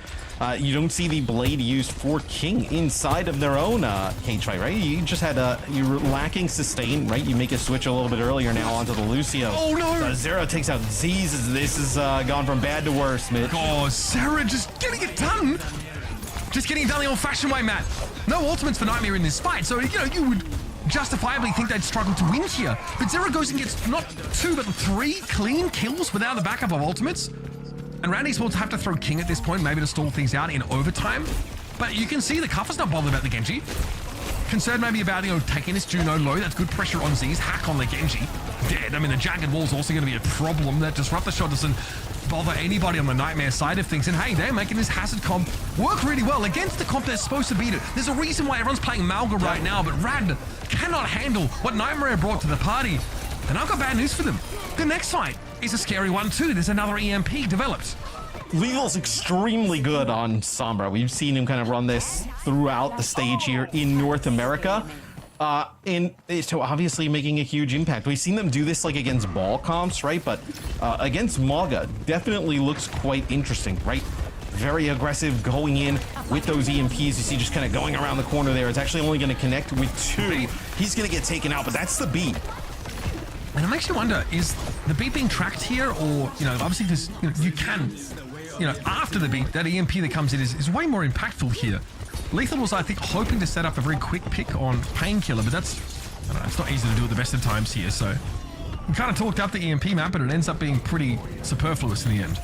you don't see the blade used for King inside of their own cage fight, right? You just had you're lacking sustain, right? You make a switch a little bit earlier now onto the Lucio. Oh no! Zera takes out Z's. This has gone from bad to worse, Mitch. Oh, Zera just getting it done. Just getting it done the old-fashioned way, Matt. No ultimates for Nightmare in this fight, so you would justifiably think they'd struggle to win here. But Zera goes and gets not 2 but 3 clean kills without the backup of ultimates. And RAD Esports have to throw King at this point, maybe to stall things out in overtime. But you can see the Cuffer's not bothered about the Genji. Concerned maybe about, taking this Juno low. That's good pressure on Z's. Hack on the Genji. Dead. I mean, the Jagged Wall's also going to be a problem. That Disrupt the shot doesn't bother anybody on the Nightmare side of things. And hey, they're making this Hazard comp work really well against the comp they're supposed to beat it. There's a reason why everyone's playing Malga right now, but RAD cannot handle what Nightmare brought to the party. And I've got bad news for them. The next fight is a scary one too. There's another EMP developed. Legal's extremely good on Sombra. We've seen him kind of run this throughout the stage here in North America. And so obviously making a huge impact. We've seen them do this like against ball comps, right? But against Maga, definitely looks quite interesting, right? Very aggressive going in with those EMPs. You see just kind of going around the corner there. It's actually only going to connect with 2. He's going to get taken out, but that's the beat. And it makes you wonder, is the beat being tracked here? Or, obviously there's, you can, after the beat, that EMP that comes in is way more impactful here. Lethal was, I think, hoping to set up a very quick pick on Painkiller, but that's, it's not easy to do at the best of times here, so we kind of talked up the EMP map, but it ends up being pretty superfluous in the end.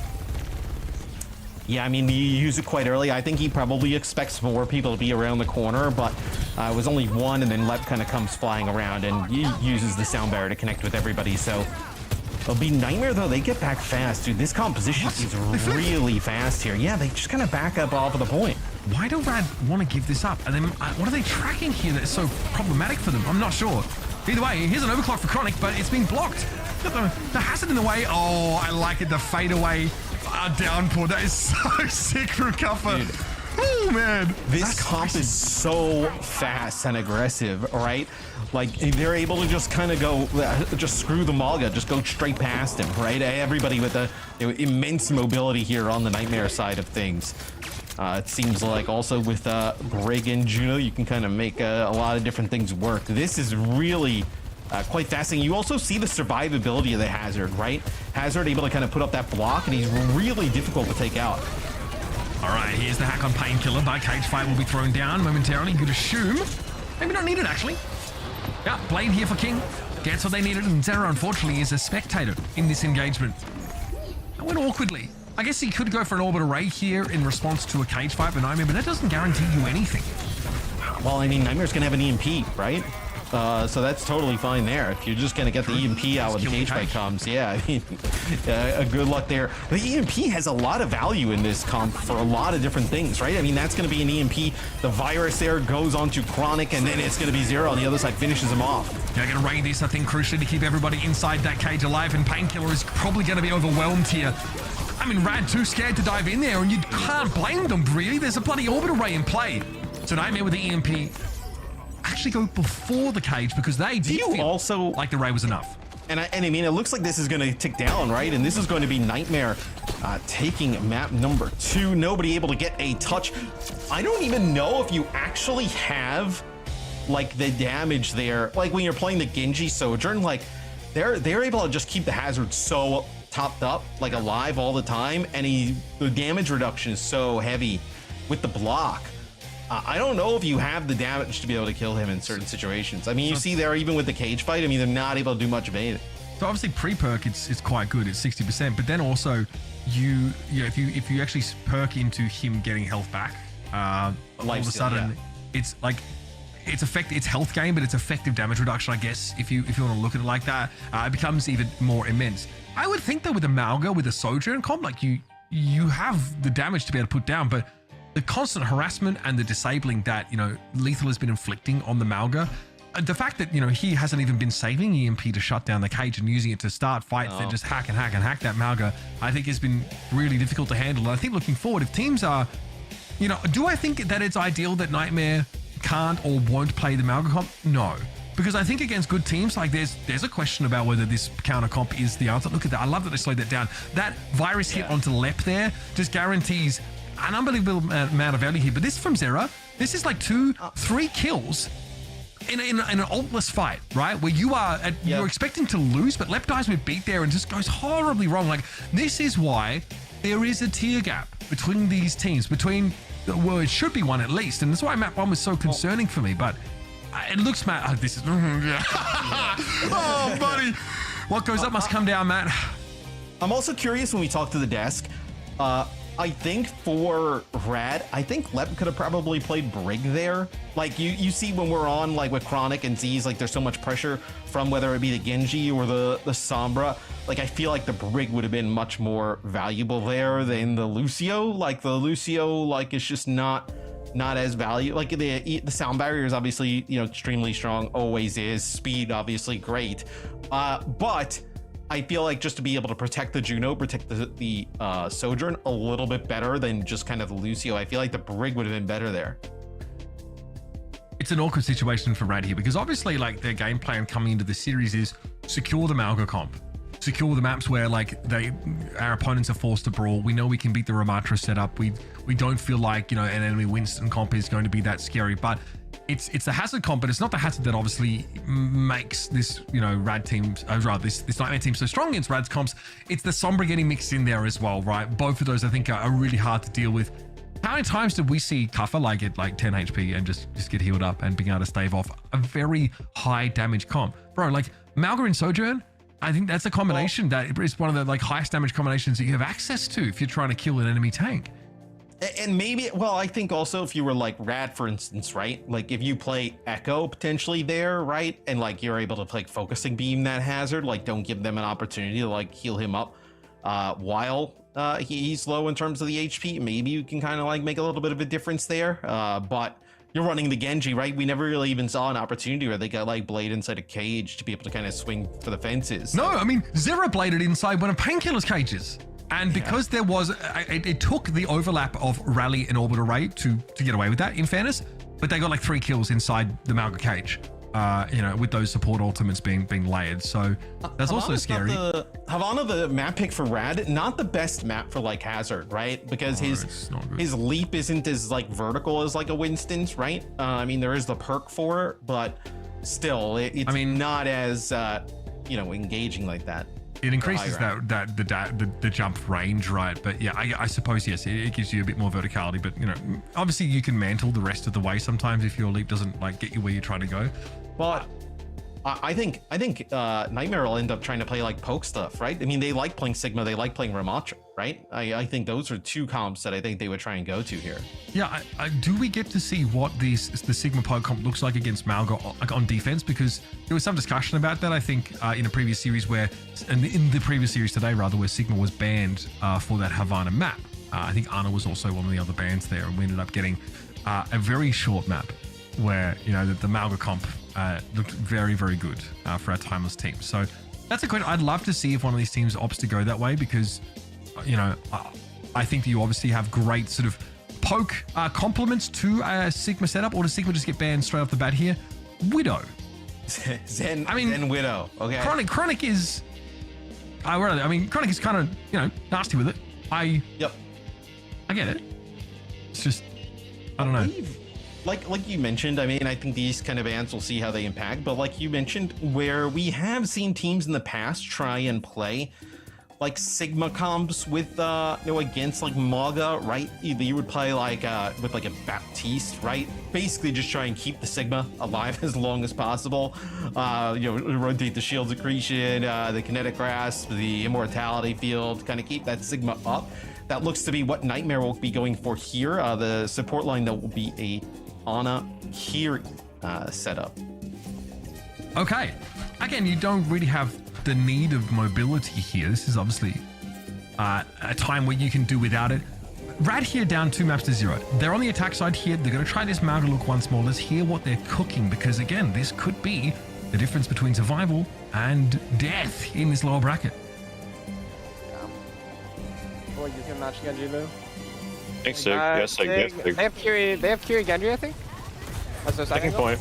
Yeah, I mean, you use it quite early. I think he probably expects more people to be around the corner, but it was only 1, and then Lep kind of comes flying around, and he uses the sound barrier to connect with everybody, so it'll be Nightmare, though. They get back fast, dude. This composition is really fast here. Yeah, they just kind of back up off of the point. Why do RAD want to give this up? And then, what are they tracking here that is so problematic for them? I'm not sure. Either way, here's an overclock for Chronic, but it's been blocked. Got the Hazard in the way. Oh, I like it. The fadeaway downpour. That is so sick from Cuffer. Oh, man. This comp is so fast and aggressive, right? Like, they're able to just kind of go, just screw the Maga, just go straight past him, right? Everybody with the immense mobility here on the Nightmare side of things. It seems like also with Brig and Juno, you can kind of make a lot of different things work. This is really quite fascinating. You also see the survivability of the Hazard, right? Hazard able to kind of put up that block, and he's really difficult to take out. All right, here's the hack on Painkiller. By cage fight will be thrown down momentarily. You'd assume. Maybe not needed, actually. Yeah, Blade here for King. Gets what they needed, and Zera, unfortunately, is a spectator in this engagement. That went awkwardly. I guess he could go for an orbital ray here in response to a cage fight, but that doesn't guarantee you anything. Well, I mean, Nightmare's going to have an EMP, right? So that's totally fine there. If you're just going to get the EMP out when the cage fight comes, yeah, I mean, good luck there. The EMP has a lot of value in this comp for a lot of different things, right? I mean, that's going to be an EMP. The virus there goes onto Chronic, and then it's going to be Zero on the other side, finishes him off. They're going to raid this, I think, crucially to keep everybody inside that cage alive, and Painkiller is probably going to be overwhelmed here. I mean, RAD too scared to dive in there, and you can't blame them, really. There's a bloody orbital ray in play. So Nightmare with the EMP actually go before the cage because they did feel also like the ray was enough. And I mean, it looks like this is going to tick down, right? And this is going to be Nightmare taking map number 2. Nobody able to get a touch. I don't even know if you actually have like the damage there. Like when you're playing the Genji Sojourn, like they're able to just keep the Hazard so topped up, like alive all the time, and the damage reduction is so heavy with the block. I don't know if you have the damage to be able to kill him in certain situations. I mean, you see there, even with the cage fight, I mean, they're not able to do much of anything. So obviously pre-perk it's quite good, it's 60%, but then also if you actually perk into him getting health back, all of a sudden it's like it's health gain, but it's effective damage reduction, I guess, if you want to look at it like that. It becomes even more immense. I would think that with a Malga, with a Sojourn comp, like you have the damage to be able to put down, but the constant harassment and the disabling that Lethal has been inflicting on the Malga, the fact that he hasn't even been saving EMP to shut down the cage and using it to start fights, then just hack that Malga, I think has been really difficult to handle. And I think looking forward, if teams are, do I think that it's ideal that Nightmare can't or won't play the Malga comp? No, because I think against good teams, like there's a question about whether this counter comp is the answer. Look at that. I love that they slowed that down. That virus hit onto Lep there just guarantees an unbelievable amount of value here. But this from Zera, this is like 2-3 kills in an ultless fight, right? Where you're expecting to lose, but Lep dies with beat there and just goes horribly wrong. Like, this is why there is a tier gap between these teams, well, it should be one at least, and that's why map 1 was so concerning for me, but it looks, Matt, this is, oh, buddy. What goes up must come down, Matt. I'm also curious when we talk to the desk, I think for Rad, I think Lep could have probably played Brig there. Like you see when we're on like with Chronic and Z's, like there's so much pressure from whether it be the Genji or the Sombra. Like I feel like the Brig would have been much more valuable there than the Lucio. Like the Lucio, like it's just not as valuable. Like the sound barrier is obviously extremely strong, always is. Speed obviously great, but I feel like just to be able to protect the Juno, protect the Sojourn a little bit better than just kind of the Lucio, I feel like the Brig would have been better there. It's an awkward situation for Rad here because obviously like their game plan coming into the series is secure the Malga comp, secure the maps where like our opponents are forced to brawl. We know we can beat the Ramatra setup. We don't feel like an enemy Winston comp is going to be that scary, but it's the hazard comp, but it's not the hazard that obviously makes this Rad team, this Nightmare team so strong against Rad's comps. It's the Sombra getting mixed in there as well, right? Both of those I think are really hard to deal with. How many times did we see Kuffer like get like 10 HP and just get healed up and being able to stave off a very high damage comp? Bro, like Malga and Sojourn, I think that's a combination that is one of the like highest damage combinations that you have access to if you're trying to kill an enemy tank. And maybe, well, I think also if you were like Rad, for instance, right? Like if you play Echo potentially there, right? And like you're able to like focusing beam that hazard, like don't give them an opportunity to like heal him up while he's low in terms of the HP. Maybe you can kind of like make a little bit of a difference there. But you're running the Genji, right? We never really even saw an opportunity where they got like Blade inside a cage to be able to kind of swing for the fences. No, I mean, Zera bladed inside one of Painkiller's cages. And because there was, it took the overlap of Rally and Orbital Ray to get away with that, in fairness, but they got like 3 kills inside the Malga cage, with those support ultimates being layered. So that's also scary. Havana, the map pick for Rad, not the best map for like Hazard, right? Because his leap isn't as like vertical as like a Winston's, right? I mean, there is the perk for it, but still, it's not as, engaging like that. It increases the jump range, right? But yeah, I suppose, yes, it gives you a bit more verticality, but obviously you can mantle the rest of the way sometimes if your leap doesn't like get you where you're trying to go. But I think Nightmare will end up trying to play like poke stuff, right? I mean, they like playing Sigma, they like playing Ramatra, right? I think those are 2 comps that I think they would try and go to here. Yeah, do we get to see what the Sigma poke comp looks like against Malga on defense? Because there was some discussion about that, I think, in a previous series in the previous series today, rather, where Sigma was banned for that Havana map. I think Ana was also one of the other bans there, and we ended up getting a very short map where, the Malga comp looked very, very good for our timeless team. So that's a question. I'd love to see if one of these teams opts to go that way because, I think that you obviously have great sort of poke complements to a Sigma setup, or does Sigma just get banned straight off the bat here? Widow. Zen Widow. Okay. Chronic is... Chronic is kind of, nasty with it. I get it. It's just, I don't know. Like you mentioned, I think these kind of bans, we'll see how they impact, but like you mentioned, where we have seen teams in the past try and play like Sigma comps with against like Maga, right? Either you would play like with like a Baptiste, right? Basically just try and keep the Sigma alive as long as possible. Rotate the shield accretion, the kinetic grasp, the immortality field, kind of keep that Sigma up. That looks to be what Nightmare will be going for here. The support line though will be a Ana Kiri setup. Okay. Again, you don't really have the need of mobility here. This is obviously a time where you can do without it. RAD here down 2 maps to 0. They're on the attack side here. They're going to try this Mauga look once more. Let's hear what they're cooking, because again, this could be the difference between survival and death in this lower bracket. Well, you can match Genji, Lou. Thanks, Sig. Yes, Sig. Yes, Sig. They have Kiri Genji, I think. That's their second point.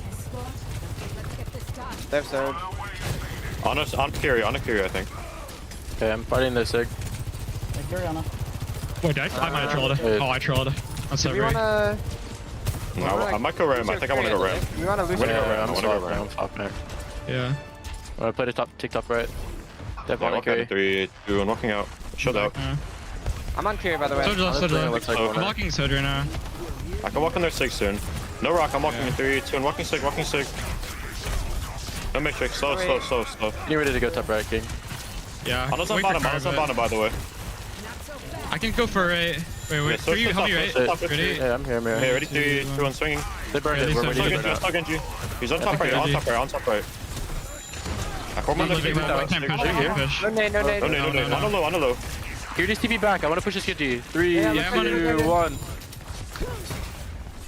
They have Surge. On Kiri, I think. Okay, I'm fighting this Sig. Kiri Ana. Wait, I might have trolled it. Oh, I trolled. I'm so Do we wanna... No, I might go Ram. I think I want to go Ram. We wanna lose I'm gonna go it. Ram. I want to go Ram. I'm swapping it. Yeah. I'm gonna play the tick top right. Dev on Okay, Kiri. 3, 2, and walking out. Shut out. I'm on Kiri, by the way. Soldier left, Soldier left. Looks like I'm walking Soldier now. I can walk in there 6 soon. No rock, I'm walking in 3, 2, and walking Sig. No matrix, slow. You ready to go top right, King? Yeah. Ana's on Wait for bottom, cover, but by the way. I can go for a... Wait, so for you, help me, right? Ready? Yeah, I'm here. Hey, ready, 3, 2, 1, swinging. They burned Yeah, it. We're they ready to go Stuck now. Genji. He's on top right. I come on I can't push, I can't push. No nade. On the low. Here, just TP back. I want to push this Genji. 3, Yeah, I'm on it. 2, 1.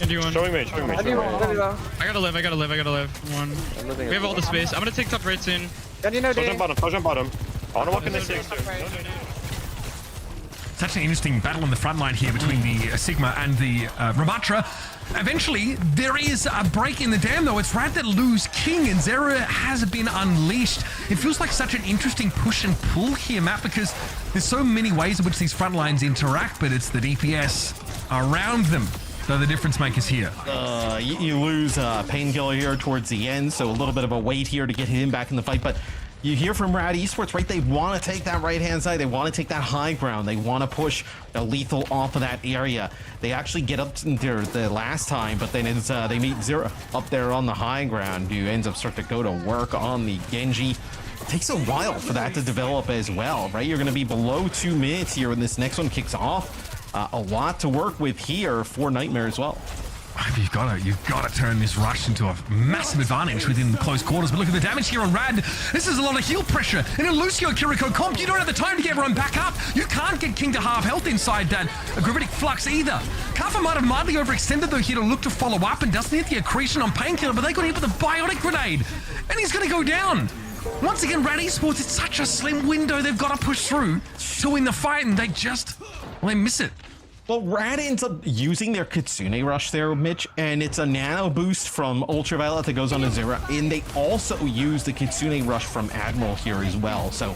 Can do one. Showing me. I do well. I gotta live. One. I'm living We have all the space. I'm gonna take top right soon. Genji no Touch on bottom. I want to walk in the 6. It's actually an interesting battle on the front line here between the Sigma and the Ramatra. Eventually, there is a break in the dam, though. It's RAD that lose King, and Zera has been unleashed. It feels like such an interesting push and pull here, Matt, because there's so many ways in which these front lines interact, but it's the DPS around them. So the difference makers here. You lose Painkiller here towards the end, so a little bit of a wait here to get him back in the fight, but you hear from RAD Esports, right? They want to take that right-hand side. They want to take that high ground. They want to push a lethal off of that area. They actually get up there the last time, but then it's, they meet Zera up there on the high ground, who ends up starting to go to work on the Genji. It takes a while for that to develop as well, right? You're going to be below 2 minutes here when this next one kicks off. A lot to work with here for Nightmare as well. You've got to turn this rush into a massive advantage within the close quarters. But look at the damage here on RAD. This is a lot of heal pressure. And in Lucio Kiriko comp, you don't have the time to get everyone back up. You can't get King to half health inside that gravitic flux either. Kafa might have mildly overextended though here to look to follow up and doesn't hit the accretion on Painkiller, but they got hit with a biotic grenade. And he's going to go down. Once again, RAD Esports, it's such a slim window they've got to push through to win the fight, and they miss it. Well, RAD ends up using their Kitsune Rush there, Mitch, and it's a nano boost from Ultraviolet that goes on to Zera, and they also use the Kitsune Rush from Admiral here as well. So,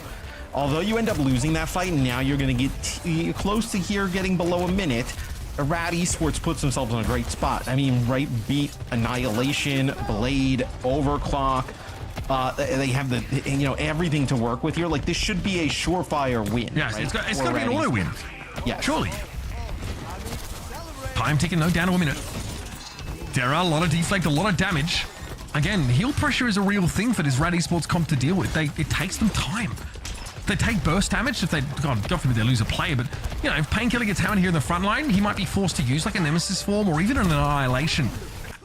although you end up losing that fight, now you're going to get close to here, getting below a minute. RAD Esports puts themselves in a great spot. I mean, right beat, Annihilation, Blade, Overclock. They have everything to work with here. Like, this should be a surefire win. Yes, right? it's got to be an auto win. Yeah, surely. Time ticking, no, down to a minute. Dera, a lot of deflect, a lot of damage. Again, heal pressure is a real thing for this RAD Esports comp to deal with. It takes them time. They take burst damage if God forbid they lose a player, but if Painkiller gets hammered here in the front line, he might be forced to use like a Nemesis form or even an Annihilation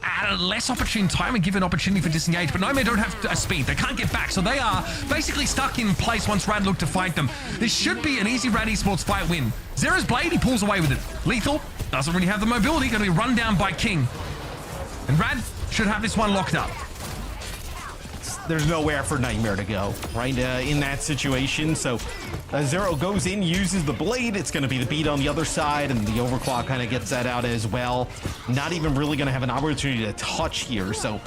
at a less opportune time and give an opportunity for disengage. But Nightmare don't have a speed. They can't get back, so they are basically stuck in place once RAD look to fight them. This should be an easy RAD Esports fight win. Zera's Blade, he pulls away with it. Lethal doesn't really have the mobility, going to be run down by King. And RAD should have this one locked up. There's nowhere for Nightmare to go, right, in that situation. So Zero goes in, uses the Blade. It's going to be the beat on the other side, and the Overclock kind of gets that out as well. Not even really going to have an opportunity to touch here. So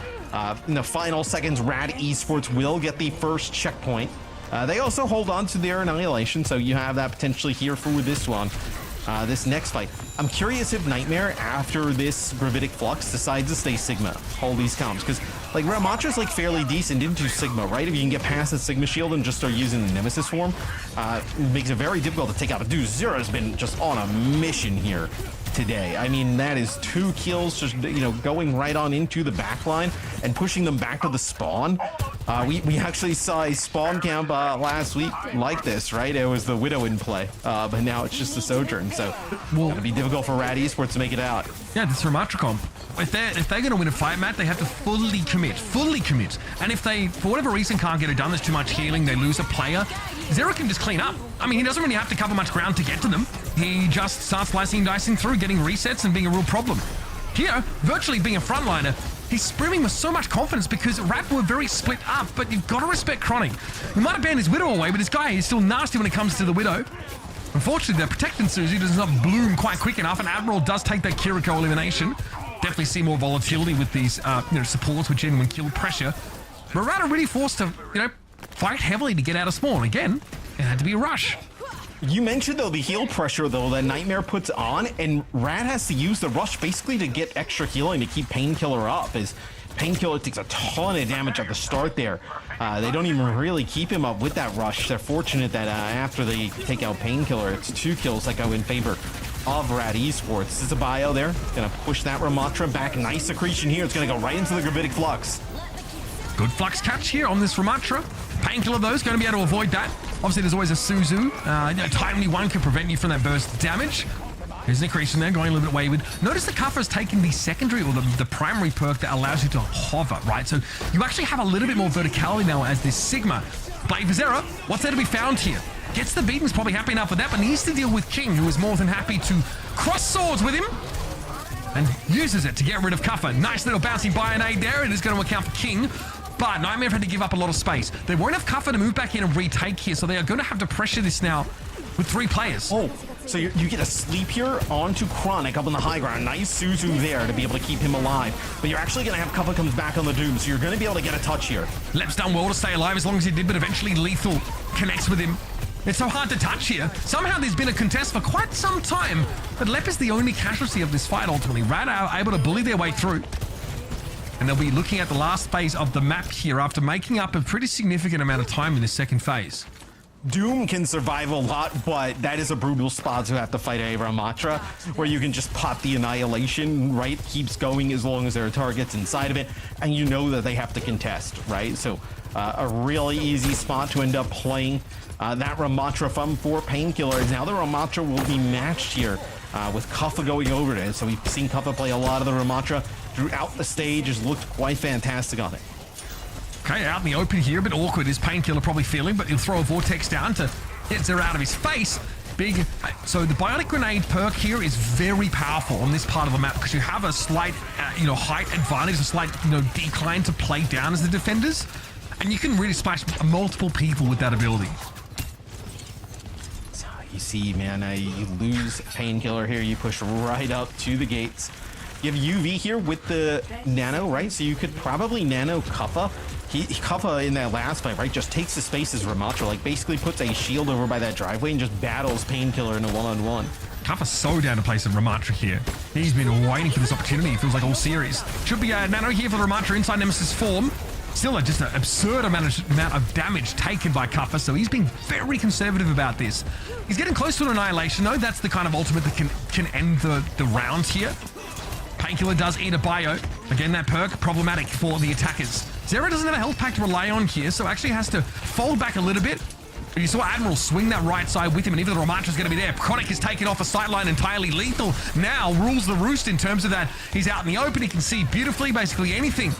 in the final seconds, RAD Esports will get the first checkpoint. They also hold on to their Annihilation, so you have that potentially here for this one. this next fight. I'm curious if Nightmare, after this Gravitic Flux, decides to stay Sigma, hold these comps, because like Ramatra's like fairly decent into Sigma, right? If you can get past the Sigma shield and just start using the Nemesis form, it makes it very difficult to take out. But dude, Zera's been just on a mission here today. I mean, that is 2 kills, just, you know, going right on into the back line and pushing them back to the spawn. We actually saw a spawn camp last week like this, right? It was the Widow in play, but now it's just the Sojourn, so it'll be difficult for RAD Esports to make it out. Yeah, this Ramatra comp. If they're going to win a fight, Matt, they have to fully commit. And if they, for whatever reason, can't get it done, there's too much healing, they lose a player, Zera can just clean up. I mean, he doesn't really have to cover much ground to get to them. He just starts slicing and dicing through, getting resets and being a real problem. Here, virtually being a frontliner, he's sprimming with so much confidence because RAD were very split up, but you've got to respect Chronic. He might have banned his Widow away, but this guy is still nasty when it comes to the Widow. Unfortunately, the Protecting Susie does not bloom quite quick enough, and Admiral does take that Kiriko elimination. Definitely see more volatility with these supports with genuine kill pressure. But RAD are really forced to, fight heavily to get out of spawn. Again, it had to be a rush. You mentioned, though, the heal pressure, though, that Nightmare puts on, and RAD has to use the rush basically to get extra healing to keep Painkiller up, as Painkiller takes a ton of damage at the start there. They don't even really keep him up with that rush. They're fortunate that after they take out Painkiller, it's 2 kills that go in favor of RAD Esports. This is a bio there. Gonna push that Ramatra back. Nice accretion here. It's gonna go right into the Gravitic Flux. Good flux catch here on this Ramatra. Painkiller, though, is going to be able to avoid that. Obviously, there's always a Suzu. A timely one can prevent you from that burst damage. There's an increase in there, going a little bit wayward. Notice the Kafra's taking the secondary or the primary perk that allows you to hover, right? So you actually have a little bit more verticality now as this Sigma. Blade for Zera, what's there to be found here? Gets the beat and is probably happy enough with that, but needs to deal with King, who is more than happy to cross swords with him and uses it to get rid of Kafra. Nice little bouncy Bionade there. It is going to account for King. But Nightmare had to give up a lot of space. They won't have Kafra to move back in and retake here, so they are going to have to pressure this now with 3 players. Oh, so you get a sleep here onto Chronic up on the high ground. Nice Suzu there to be able to keep him alive. But you're actually going to have Kafra comes back on the Doom, so you're going to be able to get a touch here. Lep's done well to stay alive as long as he did, but eventually Lethal connects with him. It's so hard to touch here. Somehow there's been a contest for quite some time, but Lep is the only casualty of this fight ultimately. RAD are able to bully their way through. And they'll be looking at the last phase of the map here after making up a pretty significant amount of time in the second phase. Doom can survive a lot, but that is a brutal spot to have to fight a Ramatra, where you can just pop the Annihilation, right? Keeps going as long as there are targets inside of it, and you know that they have to contest, right? So a really easy spot to end up playing that Ramatra from for Painkiller. Now the Ramatra will be matched here with Kaffa going over it. So we've seen Kaffa play a lot of the Ramatra throughout the stage. Has looked quite fantastic on it. Okay, out in the open here, a bit awkward is Painkiller probably feeling, but he'll throw a Vortex down to get Zera out of his face. Big. So the Bionic Grenade perk here is very powerful on this part of the map because you have a slight, height advantage, a slight, decline to play down as the defenders, and you can really splash multiple people with that ability. So you see, man, you lose Painkiller here, you push right up to the gates. You have UV here with the Nano, right? So you could probably Nano Kaffa. Kaffa in that last fight, right, just takes the space as Ramatra, like basically puts a shield over by that driveway and just battles Painkiller in a one-on-one. Kaffa's so down to play some Ramatra here. He's been waiting for this opportunity, it feels like all series. Should be a Nano here for the Ramatra inside Nemesis form. Still just an absurd amount of damage taken by Kaffa, so he's being very conservative about this. He's getting close to an Annihilation, though. That's the kind of ultimate that can end the round here. Painkiller does eat a bio. Again, that perk, problematic for the attackers. Zera doesn't have a health pack to rely on here, so actually has to fold back a little bit. You saw Admiral swing that right side with him, and even the Ramatra's going to be there. Chronic is taken off a sightline entirely. Lethal now rules the roost in terms of that. He's out in the open. He can see beautifully, basically anything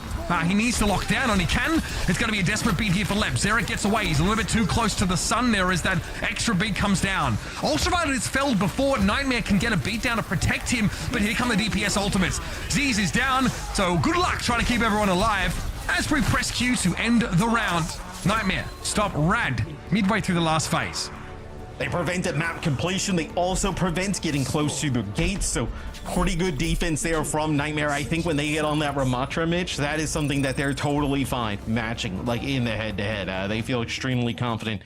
he needs to lock down, and he can. It's going to be a desperate beat here for Lep. Zera gets away. He's a little bit too close to the sun there as that extra beat comes down. Ultraviolet is felled before Nightmare can get a beat down to protect him, but here come the DPS ultimates. Z's is down, so good luck trying to keep everyone alive as we press Q to end the round. Nightmare stop RAD midway through the last phase. They prevented map completion. They also prevent getting close to the gates. So pretty good defense there from Nightmare. I think when they get on that Ramatra, Mitch, that is something that they're totally fine matching, like in the head-to-head. They feel extremely confident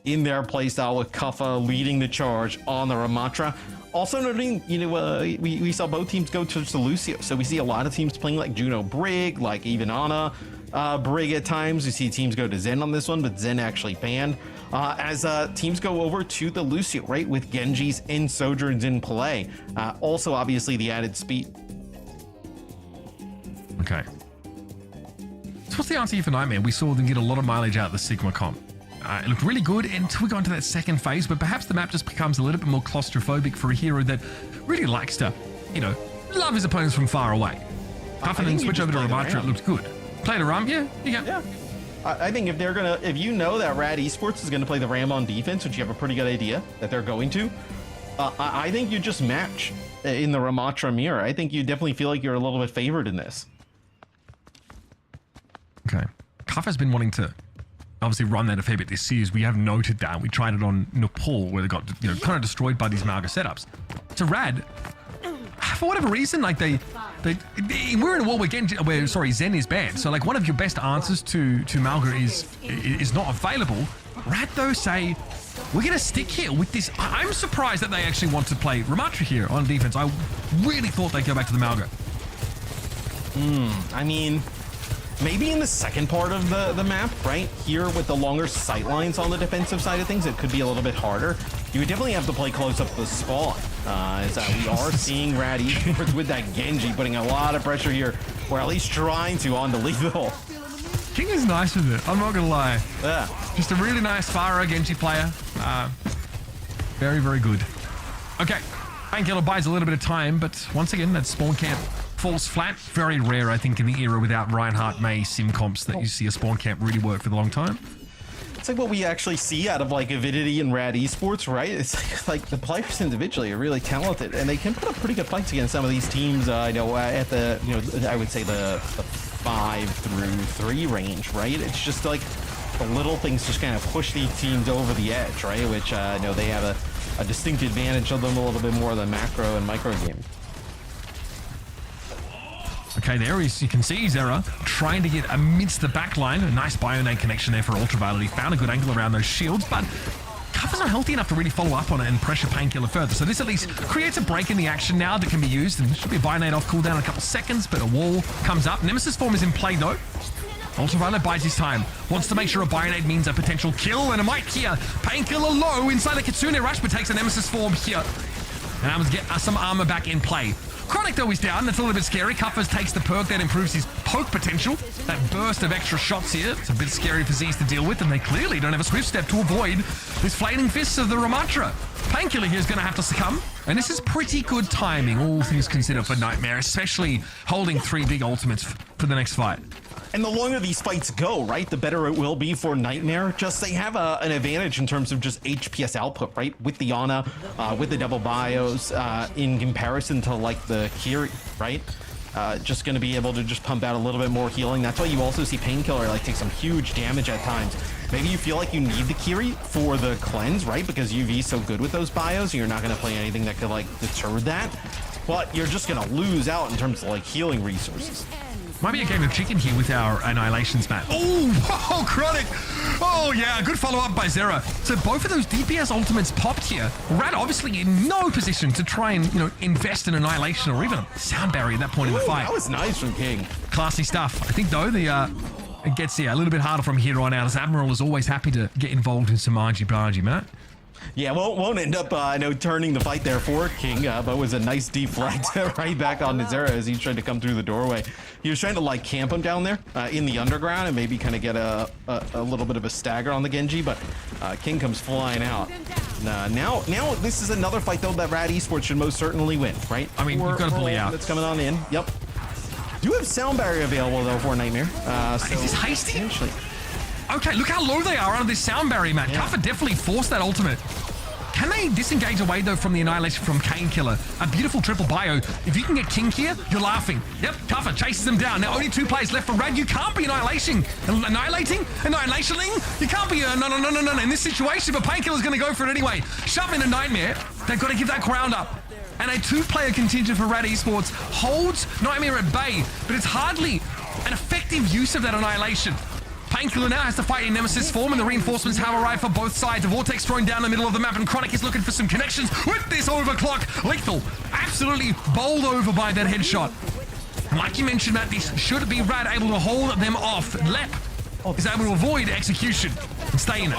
in their playstyle with Kaffa leading the charge on the Ramatra. Also noting, we saw both teams go to Lucio, so we see a lot of teams playing like Juno Brig, like even Ana Brig at times. We see teams go to Zen on this one, but Zen actually banned. As teams go over to the Lucio, right, with Genjis and Sojourns in play. Also, obviously, the added speed. Okay. So what's the answer here for Nightmare? We saw them get a lot of mileage out of the Sigma comp. It looked really good until we got into that second phase, but perhaps the map just becomes a little bit more claustrophobic for a hero that really likes to, love his opponents from far away. Tough and then switch over to Ramatra, it looked good. Played a Ram, yeah. I think if you know that RAD Esports is gonna play the Ram on defense, which you have a pretty good idea that they're going to, I think you just match in the Ramatra mirror. I think you definitely feel like you're a little bit favored in this. Okay. Kaffa's been wanting to obviously run that a fair bit this series. We have noted that. We tried it on Nepal where they got kind of destroyed by these Malga setups. So RAD, for whatever reason, like we're in a world where Zen is banned. So like one of your best answers to Malga is not available. RAD though say we're gonna stick here with this. I'm surprised that they actually want to play Ramatra here on defense. I really thought they'd go back to the Malga. I mean, maybe in the second part of the map, right? Here with the longer sight lines on the defensive side of things, it could be a little bit harder. You would definitely have to play close up to the spawn. As we are seeing RAD Esports with that Genji putting a lot of pressure here, or at least trying to on the lethal. King is nice with it, I'm not gonna lie. Yeah. Just a really nice Pharah Genji player. Very, very good. Okay, Painkiller buys a little bit of time, but once again, that spawn camp falls flat. Very rare, I think, in the era without Reinhardt, May, sim comps that you see a spawn camp really work for the long time. It's like what we actually see out of like Avidity and RAD Esports, right? It's like the players individually are really talented, and they can put up pretty good fights against some of these teams. At the I would say the 5 through 3 range, right? It's just like the little things just kind of push these teams over the edge, right? Which they have a distinct advantage of them a little bit more than macro and micro games. Okay, there is, you can see Zera trying to get amidst the back line. A nice Bionade connection there for Ultraviolet. He found a good angle around those shields, but Kaffa's not healthy enough to really follow up on it and pressure Painkiller further. So this at least creates a break in the action now that can be used, and should be a Bionade off cooldown in a couple seconds, but a wall comes up. Nemesis form is in play though. Ultraviolet bides his time. Wants to make sure a Bionade means a potential kill, and a might here. Painkiller low inside the Kitsune Rush, but takes a Nemesis form here. And Amos get some armor back in play. Chronic though is down, that's a little bit scary. Cuffers takes the perk that improves his poke potential. That burst of extra shots here, it's a bit scary for Z's to deal with, and they clearly don't have a swift step to avoid this flaming fists of the Ramatra. Painkiller here is going to have to succumb, and this is pretty good timing, all things considered for Nightmare, especially holding 3 big ultimates for the next fight. And the longer these fights go, right, the better it will be for Nightmare. Just they have an advantage in terms of just HPS output, right, with the Ana, with the double bios, in comparison to like the Kiri, right? Just going to be able to just pump out a little bit more healing. That's why you also see Painkiller like take some huge damage at times. Maybe you feel like you need the Kiri for the cleanse, right? Because UV is so good with those bios, you're not going to play anything that could like deter that. But you're just going to lose out in terms of like healing resources. Might be a game of chicken here with our Annihilations map. Oh, Chronic! Oh, yeah, good follow-up by Zera. So both of those DPS ultimates popped here. RAD obviously in no position to try and, invest in Annihilation or even a sound barrier at that point in the fight. That was nice from King. Classy stuff. I think, though, it gets a little bit harder from here on out, as Admiral is always happy to get involved in some argy-bargy, Matt. Yeah, won't end up, turning the fight there for King, but was a nice deflect right back on Zera as he tried to come through the doorway. He was trying to, camp him down there in the underground and maybe kind of get a little bit of a stagger on the Genji, but King comes flying out. Now this is another fight, though, that RAD Esports should most certainly win, right? I mean, you've got to bully out. That's coming on in. Yep. Do have sound barrier available, though, for Nightmare. So is this hasty? Potentially. Okay, look how low they are under this sound barrier, man. Yeah. Kaffa definitely forced that ultimate. Can they disengage away, though, from the Annihilation from Painkiller? A beautiful triple bio. If you can get King here, you're laughing. Yep, Kaffa chases them down. Now, only 2 players left for RAD. You can't be annihilating. You can't be no. In this situation, but Painkiller's going to go for it anyway. Shove in a Nightmare. They've got to give that ground up. And a 2-player contingent for RAD Esports holds Nightmare at bay, but it's hardly an effective use of that Annihilation. Painkiller now has to fight in Nemesis form, and the reinforcements have arrived for both sides. The Vortex thrown down the middle of the map, and Chronic is looking for some connections with this overclock. Lethal, absolutely bowled over by that headshot. And like you mentioned, Matt, this should be RAD able to hold them off. Lep is able to avoid execution and stay in it.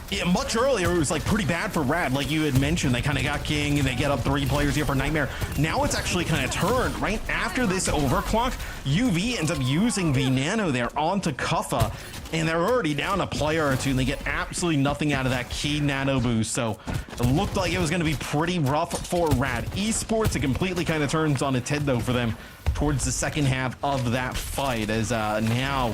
Yeah, much earlier it was like pretty bad for RAD, like you had mentioned. They kind of got King and they get up 3 players here for Nightmare. Now it's actually kind of turned right after this overclock. UV ends up using the Nano there onto Kuffa, and they're already down a player or two, and they get absolutely nothing out of that key Nano boost. So it looked like it was going to be pretty rough for RAD Esports. It completely kind of turns on its head though for them towards the second half of that fight, as now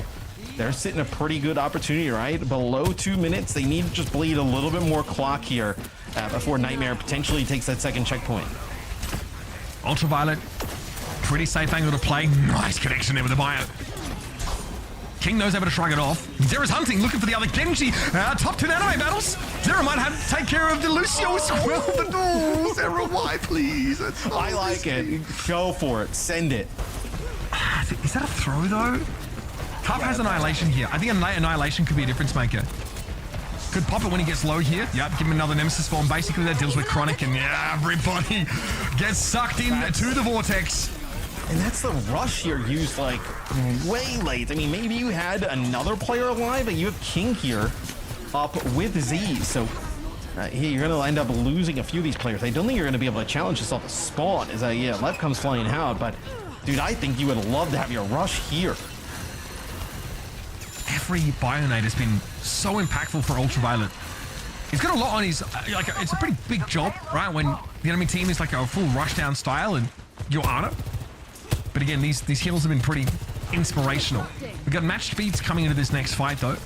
they're sitting a pretty good opportunity, right? Below 2 minutes. They need to just bleed a little bit more clock here before Nightmare potentially takes that second checkpoint. Ultraviolet, pretty safe angle to play. Nice connection there with the bio. King knows able to shrug it off. Zera's hunting, looking for the other Genji. Top 2 anime battles. Zera might have to take care of the Lucio as well. But no, Zera, why, please? I like it. Go for it. Send it. Is that a throw, though? Cup has Annihilation here. I think Annihilation could be a difference maker. Could pop it when he gets low here. Yep, give him another Nemesis form. Basically, that deals with Chronic, and yeah, everybody gets sucked in to the Vortex. And that's the rush here used like way late. I mean, maybe you had another player alive, but you have King here up with Z. So you're going to end up losing a few of these players. I don't think you're going to be able to challenge yourself a spawn as Lev comes flying out. But dude, I think you would love to have your rush here. Every Bionate has been so impactful for Ultraviolet. He's got a lot on his, it's a pretty big job, right? When the enemy team is like a full rushdown style and you're on it. But again, these heals have been pretty inspirational. We've got matched beats coming into this next fight though.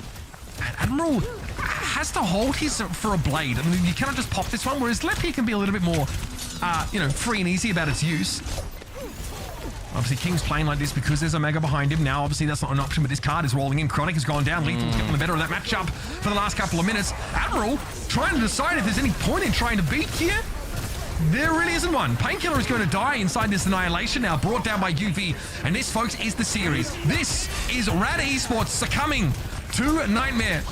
And Admiral has to hold his for a blade. I mean, you cannot just pop this one, whereas Lep here can be a little bit more, free and easy about its use. Obviously, King's playing like this because there's a Mega behind him. Now, obviously, that's not an option, but this card is rolling in. Chronic has gone down. Lethal's getting the better of that matchup for the last couple of minutes. Admiral trying to decide if there's any point in trying to beat here. There really isn't one. Painkiller is going to die inside this Annihilation now, brought down by UV. And this, folks, is the series. This is RAD Esports succumbing to Nightmare